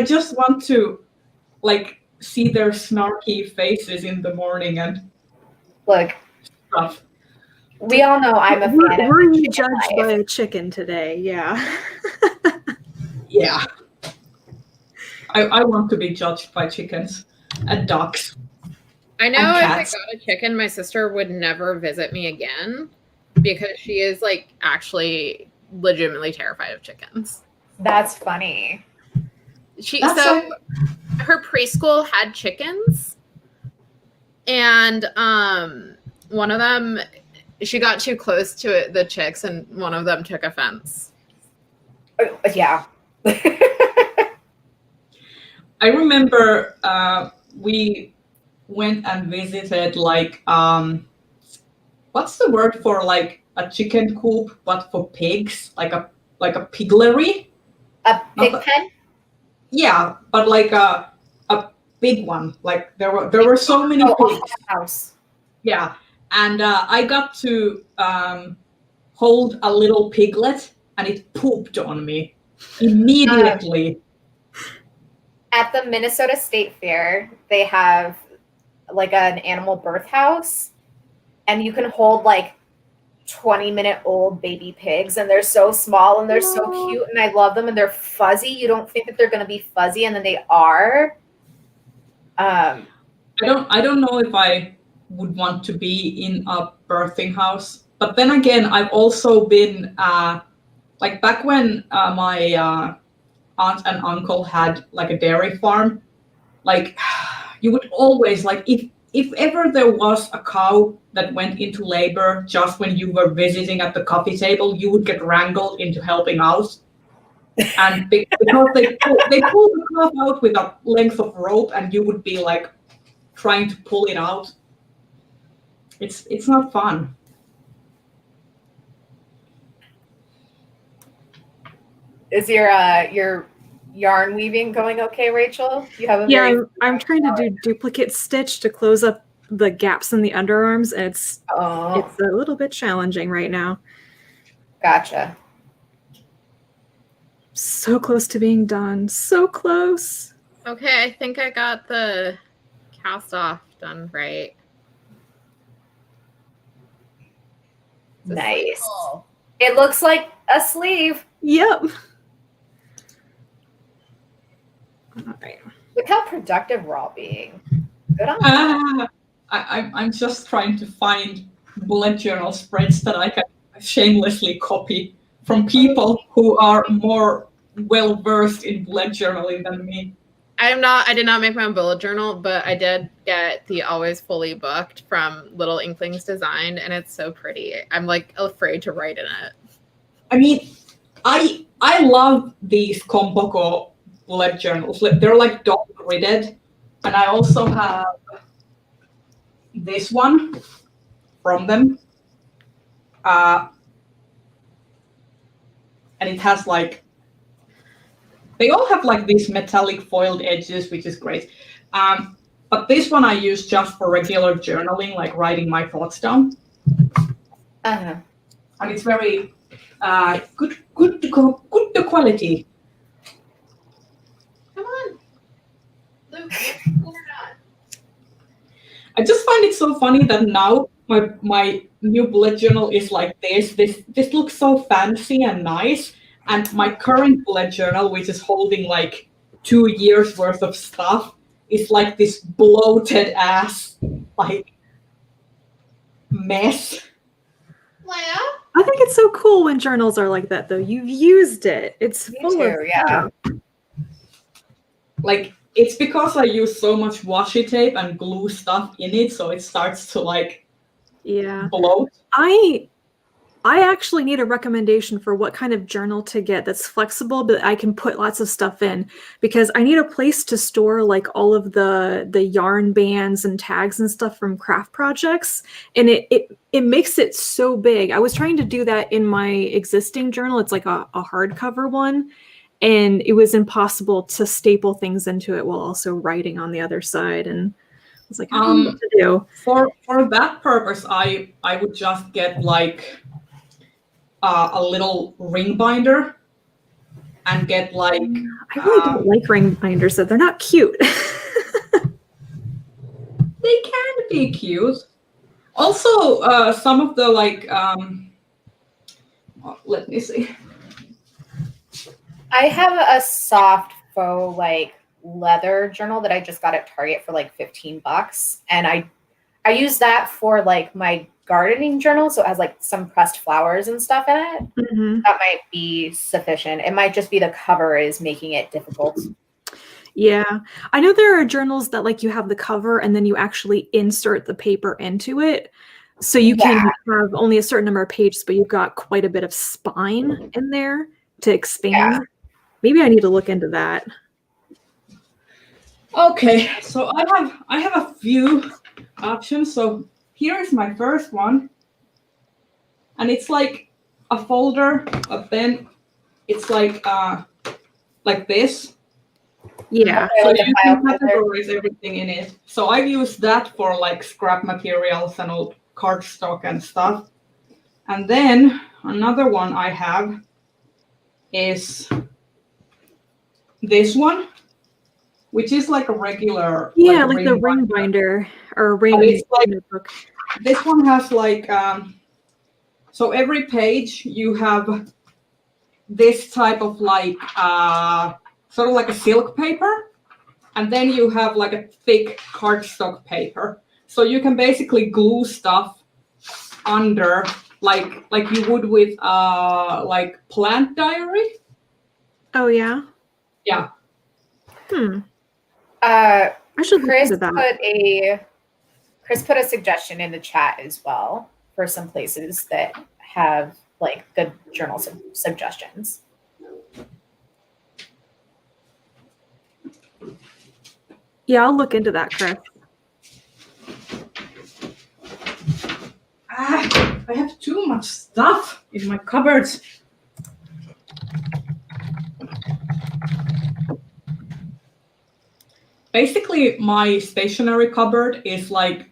just want to like see their snarky faces in the morning and Look, stuff. we all know I'm a fan of We're chicken judged life. by a chicken today. Yeah. Yeah. I want to be judged by chickens and ducks. I know And if I cats. got a chicken, my sister would never visit me again because she is like actually legitimately terrified of chickens. That's funny. Her preschool had chickens, and one of them, she got too close to the chicks, and one of them took offense. Yeah. I remember we went and visited like what's the word for like a chicken coop but for pigs, like a piglery? A pig pen? Yeah, but like a big one. Like there were so many pigs. House. Yeah, and I got to hold a little piglet, and it pooped on me immediately. At the Minnesota State Fair, they have like an animal birth house, and you can hold like 20-minute-old baby pigs, and they're so small and they're so cute, and I love them, and they're fuzzy. You don't think that they're going to be fuzzy, and then they are. I don't know if I would want to be in a birthing house. But then again, I've also been like back when my aunt and uncle had like a dairy farm. Like you would always like if ever there was a cow that went into labor just when you were visiting at the coffee table, you would get wrangled into helping out. And because they pull the calf out with a length of rope, and you would be like trying to pull it out. It's not fun. Is your yarn weaving going okay, Rachel? You have a Yeah, very I'm trying to do duplicate stitch to close up the gaps in the underarms, and it's a little bit challenging right now. Gotcha. So close to being done. So close. Okay, I think I got the cast off done right. Nice. It looks like a sleeve. Yep. All right. Look how productive we're all being. Good on that. I'm just trying to find bullet journal spreads that I can shamelessly copy from people who are more well versed in bullet journaling than me. I did not make my own bullet journal, but I did get the Always Fully Booked from Little Inklings Design, and it's so pretty. I'm like afraid to write in it. I mean, I love these Kompoko bullet journals. They're like dot gridded, and I also have this one from them, and it has like they all have like these metallic foiled edges, which is great. But this one I use just for regular journaling, like writing my thoughts down. Uh-huh. And it's very good quality. Come on. Luke, I just find it so funny that now my new bullet journal is like this. This looks so fancy and nice. And my current bullet journal, which is holding like 2 years worth of stuff, is like this bloated ass like mess. Leia? I think it's so cool when journals are like that, though. You've used it. It's Me full too, of yeah. Like it's because I use so much washi tape and glue stuff in it, so it starts to like bloat. I actually need a recommendation for what kind of journal to get that's flexible, but I can put lots of stuff in, because I need a place to store like all of the yarn bands and tags and stuff from craft projects, and it makes it so big. I was trying to do that in my existing journal. It's like a hardcover one, and it was impossible to staple things into it while also writing on the other side. And I was like, I don't know what to do. For that purpose, I would just get like a little ring binder and get like. I really don't like ring binders, though. They're not cute. They can be cute. Also, some of the like. Let me see. I have a soft faux like leather journal that I just got at Target for like $15, and I use that for like my gardening journal, so it has like some pressed flowers and stuff in it. Mm-hmm. That might be sufficient. It might just be the cover is making it difficult. Yeah, I know there are journals that like you have the cover and then you actually insert the paper into it, so you can have only a certain number of pages, but you've got quite a bit of spine in there to expand. Yeah. Maybe I need to look into that. Okay, so I have a few options. So here is my first one, and it's like a folder, but then it's like this. Yeah. So you can categorize everything in it. So I use that for like scrap materials and old cardstock and stuff. And then another one I have is this one, which is like a regular. Yeah, like the ring binder or ring notebook. This one has like, so every page you have this type of like, sort of like a silk paper. And then you have like a thick cardstock paper. So you can basically glue stuff under, like you would with like plant diary. Oh yeah. Yeah. I should look Chris into that. Chris put a suggestion in the chat as well for some places that have like good journal suggestions. Yeah, I'll look into that, Chris. I have too much stuff in my cupboards. Basically, my stationery cupboard is like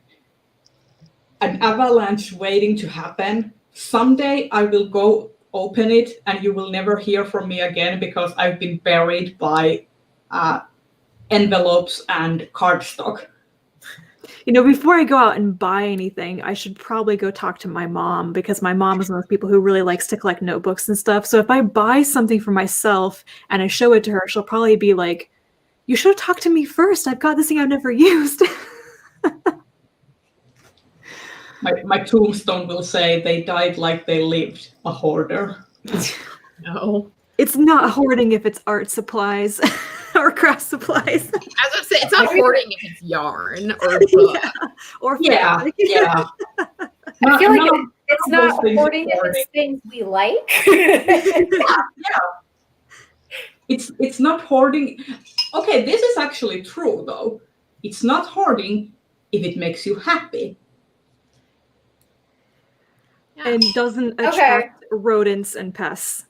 an avalanche waiting to happen. Someday I will go open it and you will never hear from me again because I've been buried by envelopes and cardstock. You know, before I go out and buy anything, I should probably go talk to my mom because my mom is one of those people who really likes to collect notebooks and stuff. So if I buy something for myself and I show it to her, she'll probably be like, "You should have talked to me first. I've got this thing I've never used." My tombstone will say they died like they lived, a hoarder. No. It's not hoarding if it's art supplies or craft supplies. As I say, it's not hoarding if it's yarn or book. Or Yeah. I feel like it's not hoarding if it's things we like. It's not hoarding. Okay, this is actually true though. It's not hoarding if it makes you happy. And doesn't attract rodents and pests.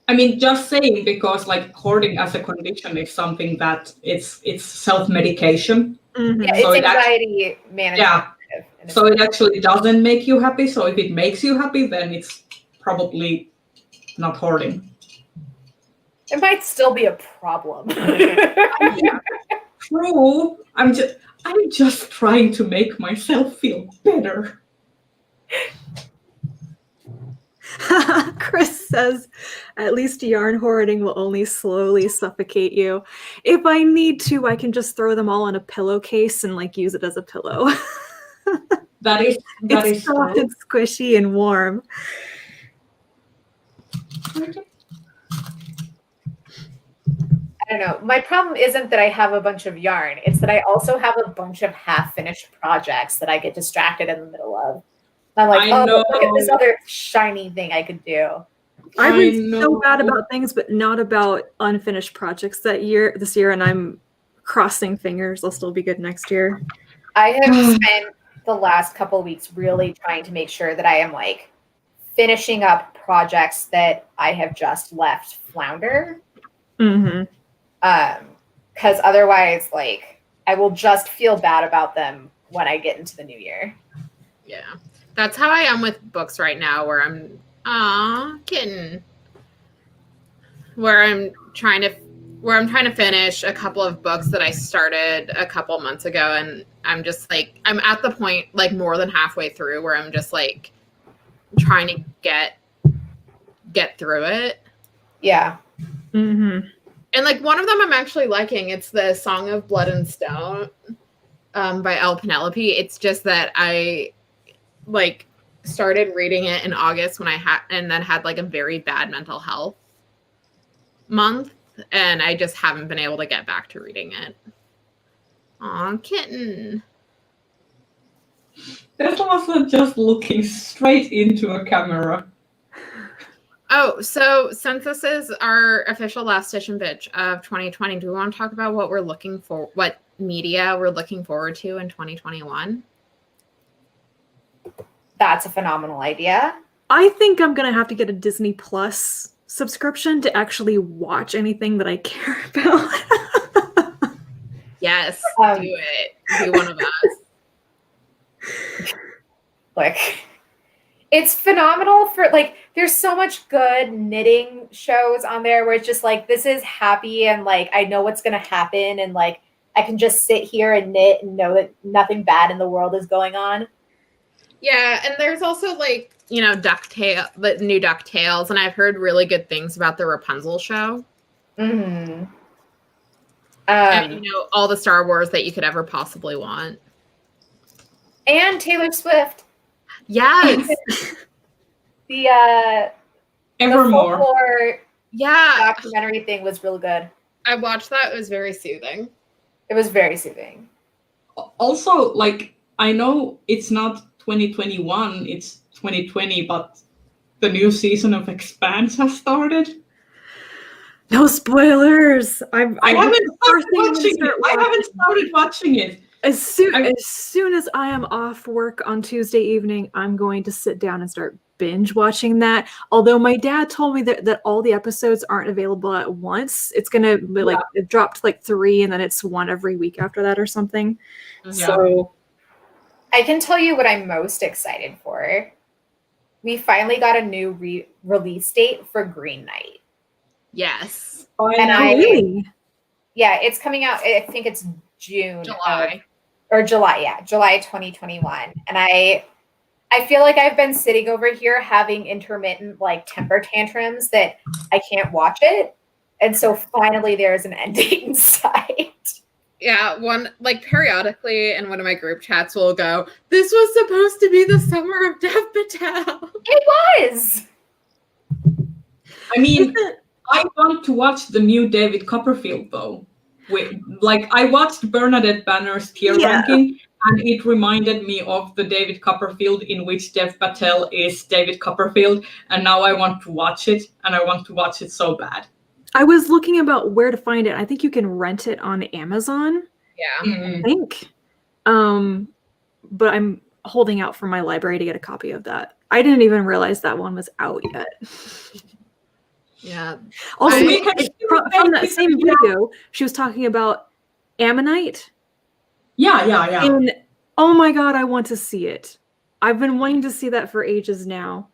I mean, just saying, because like hoarding as a condition is something that it's self-medication. Mm-hmm. Yeah, So it's anxiety management. Yeah. So it actually doesn't make you happy. So if it makes you happy, then it's probably not hoarding. It might still be a problem. Yeah. True. I'm just trying to make myself feel better. Chris says, at least yarn hoarding will only slowly suffocate you. If I need to, I can just throw them all in a pillowcase and like use it as a pillow. That is soft and squishy and warm. I don't know. My problem isn't that I have a bunch of yarn. It's that I also have a bunch of half-finished projects that I get distracted in the middle of. I'm like, look at this other shiny thing I could do. I've been so bad about things, but not about unfinished projects this year, and I'm crossing fingers they'll still be good next year. I have spent the last couple of weeks really trying to make sure that I am like finishing up projects that I have just left flounder. Mm-hmm. Because otherwise, like, I will just feel bad about them when I get into the new year. Yeah. That's how I am with books right now, where I'm kitten. Where I'm trying to finish a couple of books that I started a couple months ago, and I'm just like, I'm at the point like more than halfway through where I'm just like trying to get through it. Yeah. Mm-hmm. And like one of them I'm actually liking. It's the Song of Blood and Stone by Elle Penelope. It's just that I like started reading it in August when I had like a very bad mental health month, and I just haven't been able to get back to reading it. Aw, kitten. There's also just looking straight into a camera. Oh, so since this is our official Last Stitch and Bitch of 2020, do we want to talk about what media we're looking forward to in 2021? That's a phenomenal idea. I think I'm going to have to get a Disney Plus subscription to actually watch anything that I care about. Yes, do it. Be one of us. Like, it's phenomenal for, like, there's so much good knitting shows on there where it's just like, this is happy and like, I know what's going to happen. And like, I can just sit here and knit and know that nothing bad in the world is going on. Yeah, and there's also like, the new DuckTales, and I've heard really good things about the Rapunzel show. Mm-hmm. And all the Star Wars that you could ever possibly want. And Taylor Swift. Yes. The Evermore. folklore Yeah. documentary thing was real good. I watched that. It was very soothing. It was very soothing. Also, like, I know it's not 2021, it's 2020, but the new season of Expanse has started. No spoilers. I haven't started watching it. As soon as I am off work on Tuesday evening, I'm going to sit down and start binge watching that. Although my dad told me that all the episodes aren't available at once. It's gonna be like it dropped like 3 and then it's 1 every week after that or something. Yeah. So I can tell you what I'm most excited for. We finally got a new release date for Green Knight. Yes. really? Yeah, it's coming out. I think it's June. July. July. Yeah, July 2021. And I feel like I've been sitting over here having intermittent like temper tantrums that I can't watch it. And so finally there's an ending in sight. Yeah, one like periodically in one of my group chats will go, "This was supposed to be the summer of Dev Patel." It was. I mean, I want to watch the new David Copperfield though. I watched Bernadette Banner's tier ranking, and it reminded me of the David Copperfield in which Dev Patel is David Copperfield, and now I want to watch it, and I want to watch it so bad. I was looking about where to find it. I think you can rent it on Amazon. Yeah. I think. But I'm holding out for my library to get a copy of that. I didn't even realize that one was out yet. Yeah. Also, from that same video, she was talking about Ammonite. Yeah. And oh my god, I want to see it. I've been wanting to see that for ages now.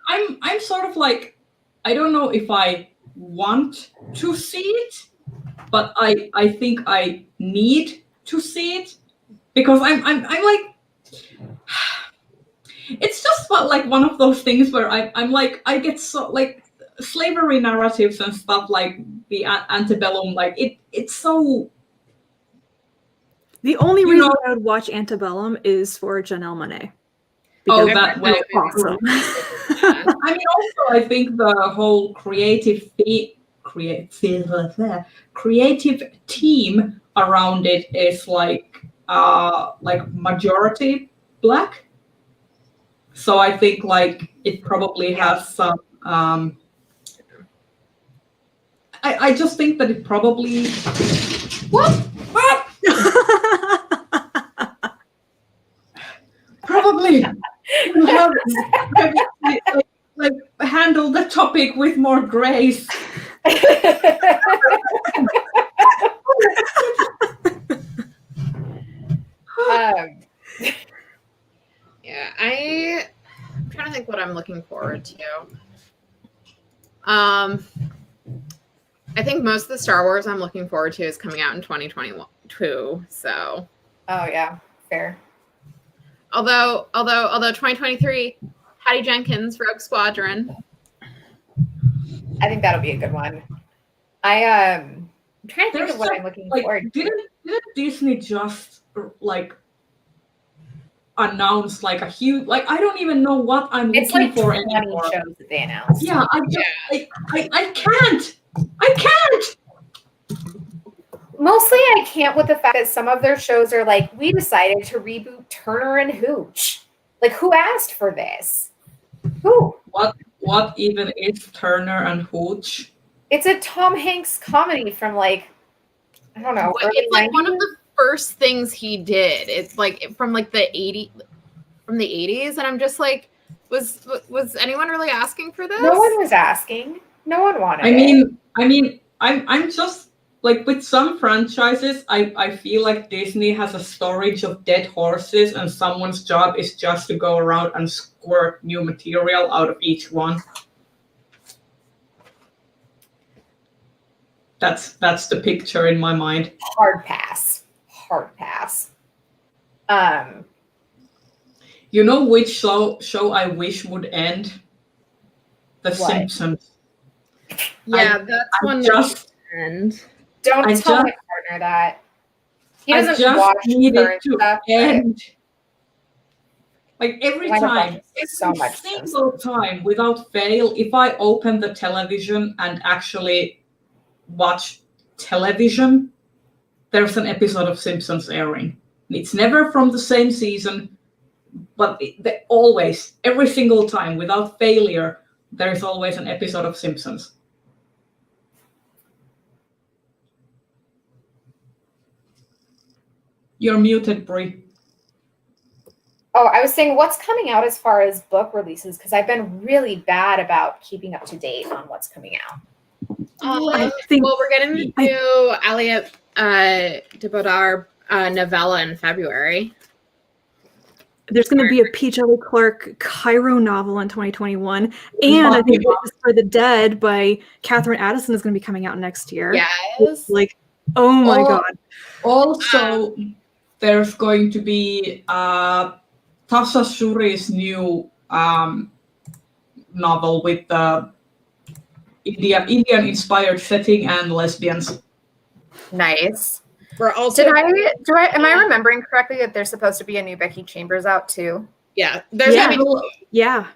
I'm sort of like, I don't know if I want to see it, but I think I need to see it because I'm like, it's just like one of those things where I'm like, I get so like slavery narratives and stuff like the Antebellum, like it's so. The only reason I would watch Antebellum is for Janelle Monáe. Oh, that well, awesome. I mean, also, I think the whole creative team around it is like majority Black. So I think like it probably has some. I just think that it probably what. Probably like handle the topic with more grace. Yeah, I'm trying to think what I'm looking forward to. I think most of the Star Wars I'm looking forward to is coming out in 2022. So. Oh yeah, fair. Although 2023, Patty Jenkins, Rogue Squadron. I think that'll be a good one. I'm trying to think of what I'm looking forward to. Didn't Disney just like announce like a huge, like I don't even know what I'm looking for anymore. It's like 20 shows that they announced. Yeah, I can't. Mostly I can't with the fact that some of their shows are like, we decided to reboot Turner and Hooch. Like, who asked for this? Who? What even is Turner and Hooch? It's a Tom Hanks comedy from like, I don't know. It's like one of the first things he did. It's like from like the 80s, and I'm just like, was anyone really asking for this? No one was asking. No one wanted it. I'm just like with some franchises, I feel like Disney has a storage of dead horses and someone's job is just to go around and squirt new material out of each one. That's the picture in my mind. Hard pass. You know which show I wish would end? The Simpsons. Yeah, that's one just end. Don't tell my partner that. He doesn't watch need it to stuff, end. Like every Oh my time, gosh, it's so much single time without fail, if I open the television and actually watch television, there's an episode of Simpsons airing. It's never from the same season, but always, every single time, without failure, there is always an episode of Simpsons. You're muted, Brie. Oh, I was saying, what's coming out as far as book releases? Because I've been really bad about keeping up to date on what's coming out. I think Well, we're getting to do Aliette de Bodard novella in February. there's going to be a P. Jelly Clark Cairo novel in 2021, and I think Witness for the Dead by Catherine Addison is going to be coming out next year. Yes. Like, oh my god. Also, there's going to be Tasha Shuri's new novel with the Indian-inspired setting and lesbians. Nice. We're also Am I remembering correctly that there's supposed to be a new Becky Chambers out too? there's Yeah. gonna be Yeah.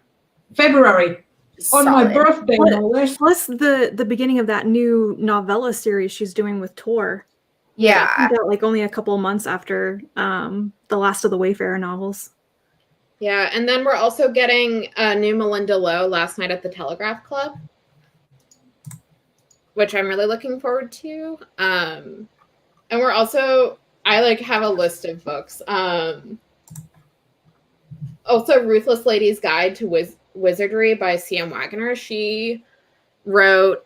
February. On my Solid. birthday, no less. Plus the beginning of that new novella series she's doing with Tor. Yeah. It comes out like only a couple of months after the last of the Wayfarer novels. Yeah, and then we're also getting a new Melinda Lowe Last Night at the Telegraph Club, which I'm really looking forward to. And we're also, I have a list of books. Also, Ruthless Lady's Guide to Wizardry by C.M. Wagner. She wrote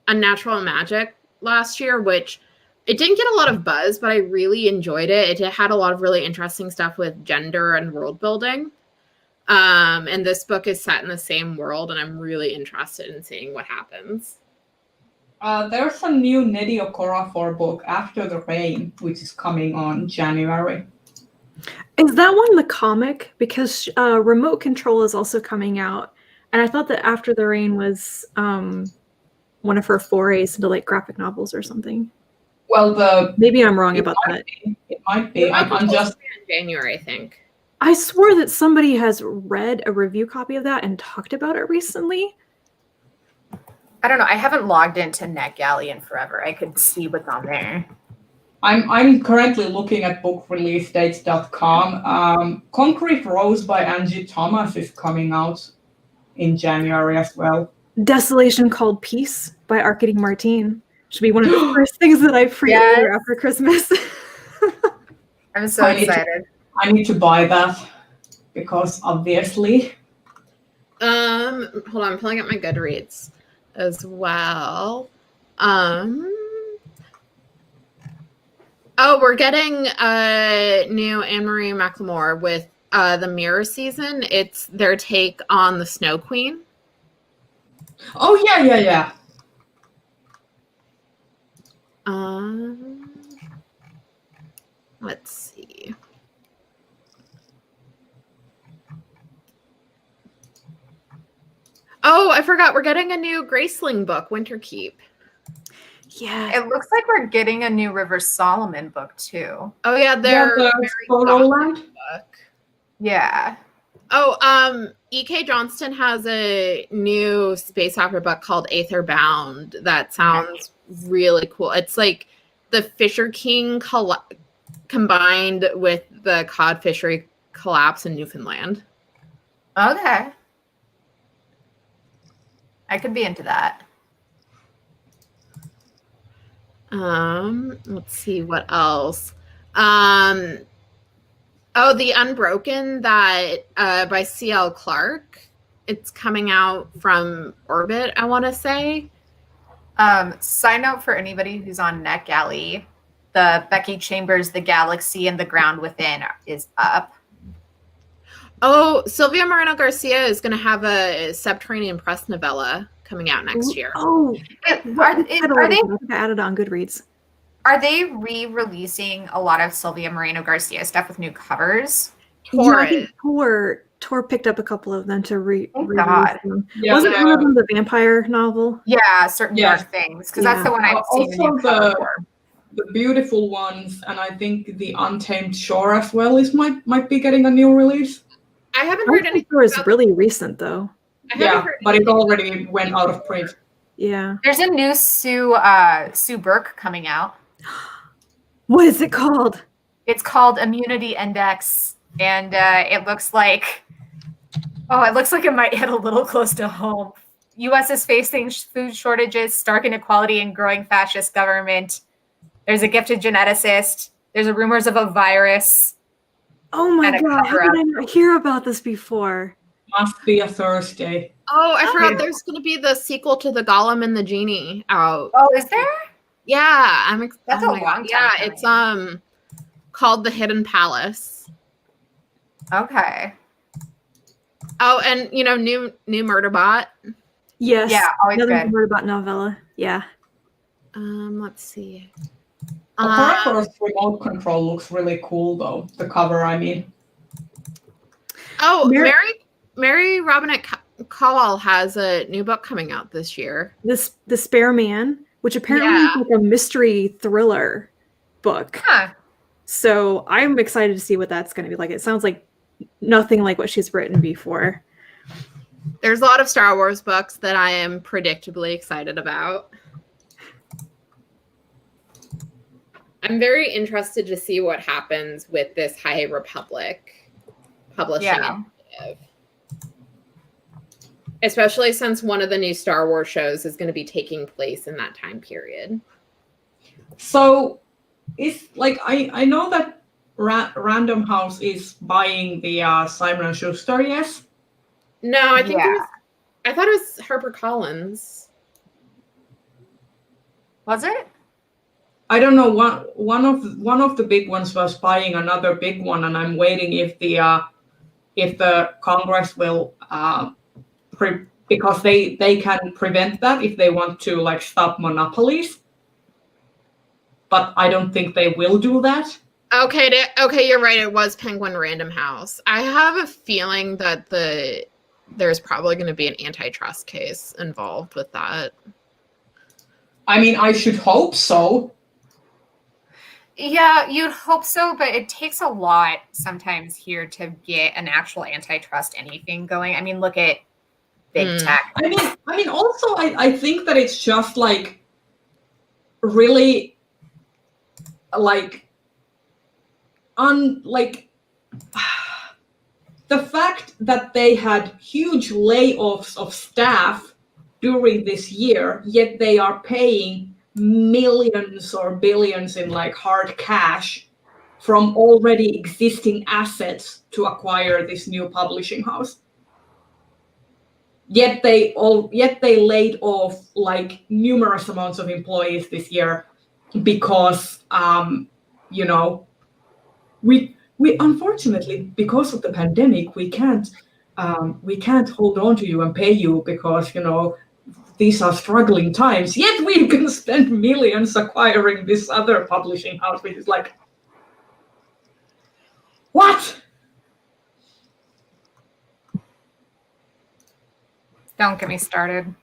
Unnatural Magic last year, which it didn't get a lot of buzz, but I really enjoyed it. It had a lot of really interesting stuff with gender and world building. And this book is set in the same world, and I'm really interested in seeing what happens. There's a new Nnedi Okorafor book, After the Rain, which is coming on January. Is that one the comic? Because Remote Control is also coming out, and I thought that After the Rain was one of her forays into graphic novels or something. Well, maybe I'm wrong about that. It might be. I'm just in January, I think. I swore that somebody has read a review copy of that and talked about it recently. I don't know. I haven't logged into NetGalley in forever. I could see what's on there. I'm currently looking at bookreleasedates.com. Concrete Rose by Angie Thomas is coming out in January as well. Desolation Called Peace by Arcady Martin should be one of the first things that I pre-order after Christmas. I'm so excited. I need to buy that because obviously. Hold on, I'm pulling up my Goodreads as well. We're getting a new Anne-Marie McLemore with the Mirror season. It's their take on the Snow Queen. Oh yeah. Let's see. Oh, I forgot. We're getting a new Graceling book, Winterkeep. Yeah. It looks like we're getting a new River Solomon book too. Oh yeah, they're the Sporoland book. Yeah. Oh, E.K. Johnston has a new space opera book called Aetherbound that sounds really cool. It's like the Fisher King combined with the cod fishery collapse in Newfoundland. Okay. I could be into that. Let's see what else. The Unbroken that by C.L. Clark. It's coming out from Orbit, I want to say. Side note for anybody who's on NetGalley, the Becky Chambers, The Galaxy and the Ground Within is up. Oh, Sylvia Moreno Garcia is going to have a Subterranean Press novella coming out next year. Oh, Are they added on Goodreads? Are they re-releasing a lot of Sylvia Moreno Garcia stuff with new covers? I think Tor picked up a couple of them to God. release them. Yeah, Wasn't one of them the vampire novel? Yeah, certain dark things, because that's the one I've seen a new cover for. the Beautiful Ones, and I think the Untamed Shore as well might be getting a new release. I haven't heard anything. It's really recent though. I haven't Yeah, heard but it anything already went out of print. Yeah. There's a new Sue Burke coming out. What is it called? It's called Immunity Index, and it looks like it might hit a little close to home. U.S. is facing food shortages, stark inequality, and growing fascist government. There's a gifted geneticist. There's rumors of a virus. Oh my And a god, how cover-up. did I not hear about this before? Must be a Thursday. Oh, I forgot yeah. there's going to be the sequel to The Golem and the Genie out. Oh, is there? Yeah, That's oh a my long God. time Yeah, coming. it's called The Hidden Palace. Okay. Oh, and new Murderbot. Yes. Yeah, always Another good. Murderbot novella. Yeah. Let's see. Operator's remote control looks really cool, though. The cover, I mean. Oh, Mary- Mary Robinette Cowell has a new book coming out this year. The Spare Man, which apparently Yeah. is like a mystery thriller book. Huh. So I'm excited to see what that's going to be like. It sounds like nothing like what she's written before. There's a lot of Star Wars books that I am predictably excited about. I'm very interested to see what happens with this High Republic publishing initiative. Especially since one of the new Star Wars shows is going to be taking place in that time period. So, I know that Random House is buying the Simon & Schuster, yes? No, I think I thought it was HarperCollins. Was it? I don't know. One of the big ones was buying another big one, and I'm waiting if the Congress will because they can prevent that if they want to like stop monopolies. But I don't think they will do that. Okay, you're right. It was Penguin Random House. I have a feeling that there's probably going to be an antitrust case involved with that. I mean, I should hope so. Yeah, you'd hope so, but it takes a lot sometimes here to get an actual antitrust anything going. I mean, look at big tech. I mean, also, I think that it's just like really like the fact that they had huge layoffs of staff during this year, yet they are paying millions or billions in like hard cash from already existing assets to acquire this new publishing house. Yet they laid off like numerous amounts of employees this year because we unfortunately, because of the pandemic, we can't hold on to you and pay you because these are struggling times. Yet we can spend millions acquiring this other publishing house, which is like, what? Don't get me started.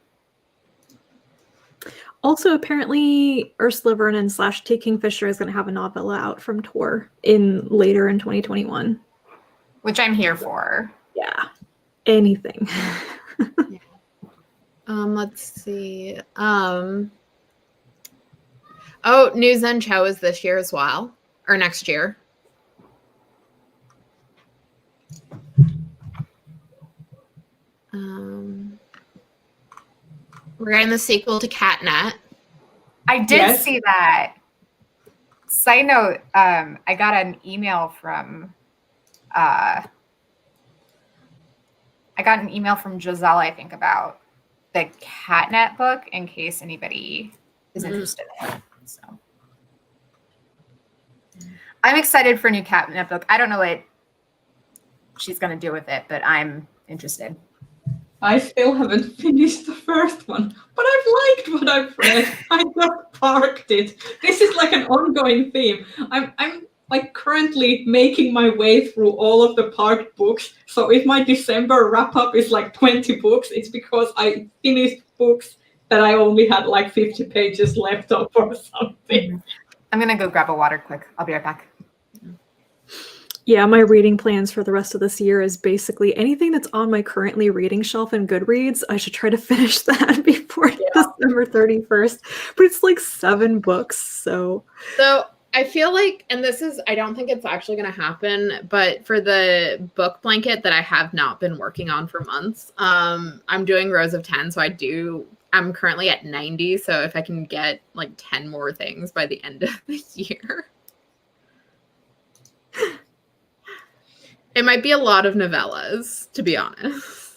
Also, apparently, Ursula Vernon / T. Kingfisher is going to have a novella out from Tor later in 2021. Which I'm here for. Yeah. Anything. Let's see. New Zen Cho is this year as well, or next year. We're getting the sequel to Catnet. I did see that. Side note, I got an email from Giselle, I think, about the Catnet book in case anybody is interested in it. So I'm excited for a new Catnet book. I don't know what she's going to do with it, but I'm interested. I still haven't finished the first one, but I've liked what I've read. I just parked it. This is like an ongoing theme. I'm like currently making my way through all of the parked books. So if my December wrap up is like 20 books, it's because I finished books that I only had like 50 pages left of or something. I'm gonna go grab a water quick. I'll be right back. Yeah, my reading plans for the rest of this year is basically anything that's on my currently reading shelf in Goodreads. I should try to finish that before December 31st. But it's like 7 books, so. So I feel like, and this is, I don't think it's actually going to happen, but for the book blanket that I have not been working on for months, I'm doing rows of 10. So I'm currently at 90. So if I can get like 10 more things by the end of the year. It might be a lot of novellas, to be honest.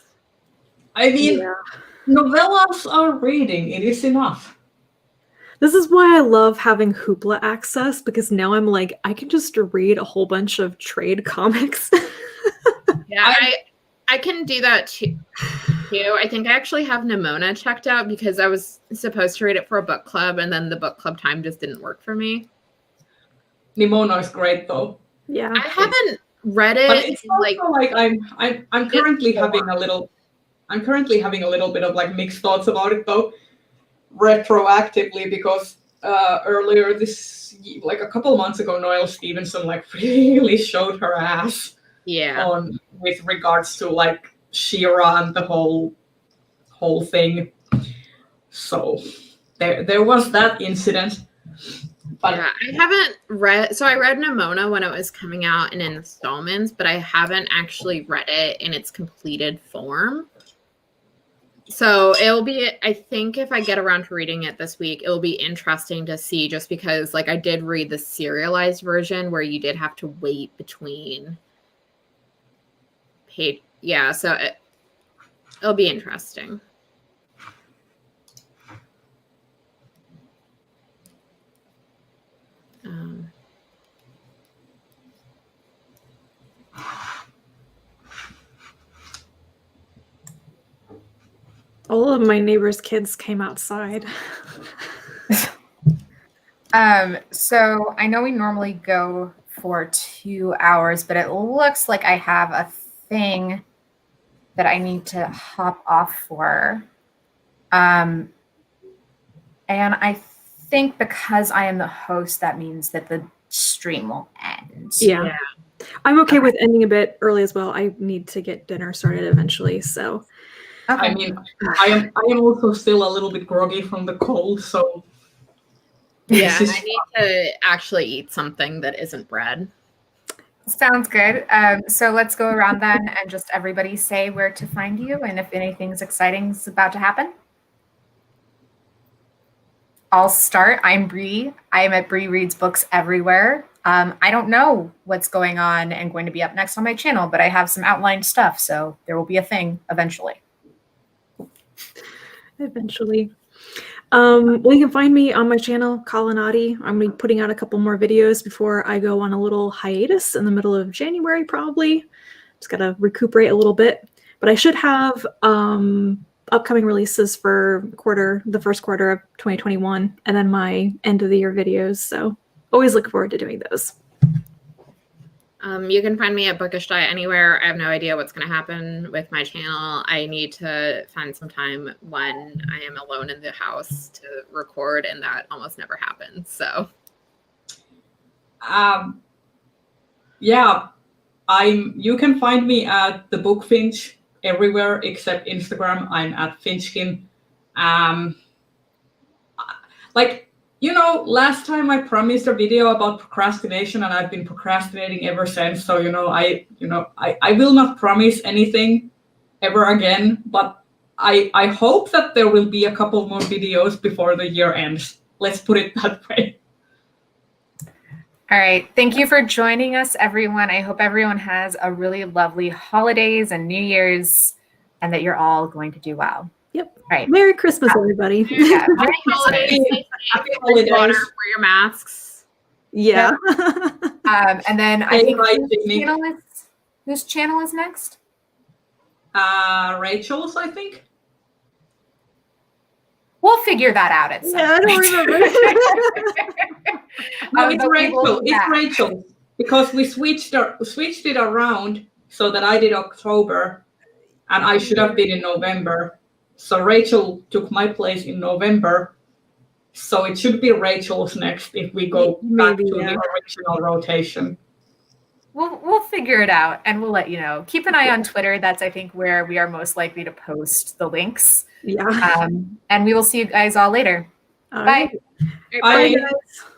I mean, novellas are reading. It is enough. This is why I love having Hoopla access, because now I'm like, I can just read a whole bunch of trade comics. Yeah, I can do that too. I think I actually have Nimona checked out because I was supposed to read it for a book club, and then the book club time just didn't work for me. Nimona is great though. Yeah, I haven't read it. But it's also like I'm currently having a little bit of like mixed thoughts about it though, retroactively, because earlier like a couple months ago, Noelle Stevenson like really showed her ass. Yeah. On with regards to like She-Ra and the whole thing. So there was that incident. But yeah, I haven't read. So I read Nimona when it was coming out in installments, but I haven't actually read it in its completed form. So it'll be, I think if I get around to reading it this week, it'll be interesting to see, just because like I did read the serialized version where you did have to wait between page. Yeah, so it'll be interesting. all of my neighbors' kids came outside. So I know we normally go for 2 hours, but it looks like I have a thing that I need to hop off for. And I think because I am the host, that means that the stream will end. Yeah. I'm okay with ending a bit early as well. I need to get dinner started eventually, so. Okay. I mean, I am also still a little bit groggy from the cold, so. Yeah, I need to actually eat something that isn't bread. Sounds good. So let's go around then and just everybody say where to find you and if anything's exciting is about to happen. I'll start. I'm Bree. I am at Bree Reads Books everywhere. I don't know what's going on and going to be up next on my channel, but I have some outlined stuff, so there will be a thing eventually. Eventually. Well, you can find me on my channel, Collinati. I'm going to be putting out a couple more videos before I go on a little hiatus in the middle of January, probably. Just got to recuperate a little bit. But I should have upcoming releases for the first quarter of 2021, and then my end of the year videos. So always look forward to doing those. You can find me at Bookish Diet anywhere. I have no idea what's going to happen with my channel. I need to find some time when I am alone in the house to record, and that almost never happens. So, yeah, you can find me at the Book Finch everywhere except Instagram. I'm at Finchkin. Last time I promised a video about procrastination, and I've been procrastinating ever since. So, I will not promise anything ever again, but I hope that there will be a couple more videos before the year ends. Let's put it that way. All right. Thank you for joining us, everyone. I hope everyone has a really lovely holidays and New Year's, and that you're all going to do well. Yep. All right. Merry Christmas, everybody. Yeah. Happy holidays. Happy holidays. Water, wear your masks. Yeah. And then I think whose channel is next? Rachel's, I think. We'll figure that out at some Yeah, I don't remember. No, it's Rachel. It's Rachel, because we switched it around so that I did October, and I should have been in November. So Rachel took my place in November, So it should be Rachel's next if we go back Maybe, to yeah. the original rotation. We'll figure it out and we'll let you know. Keep an eye on Twitter. That's, I think, where we are most likely to post the links. Yeah. And we will see you guys all later. All Bye. right. All right, Bye. Bye, guys.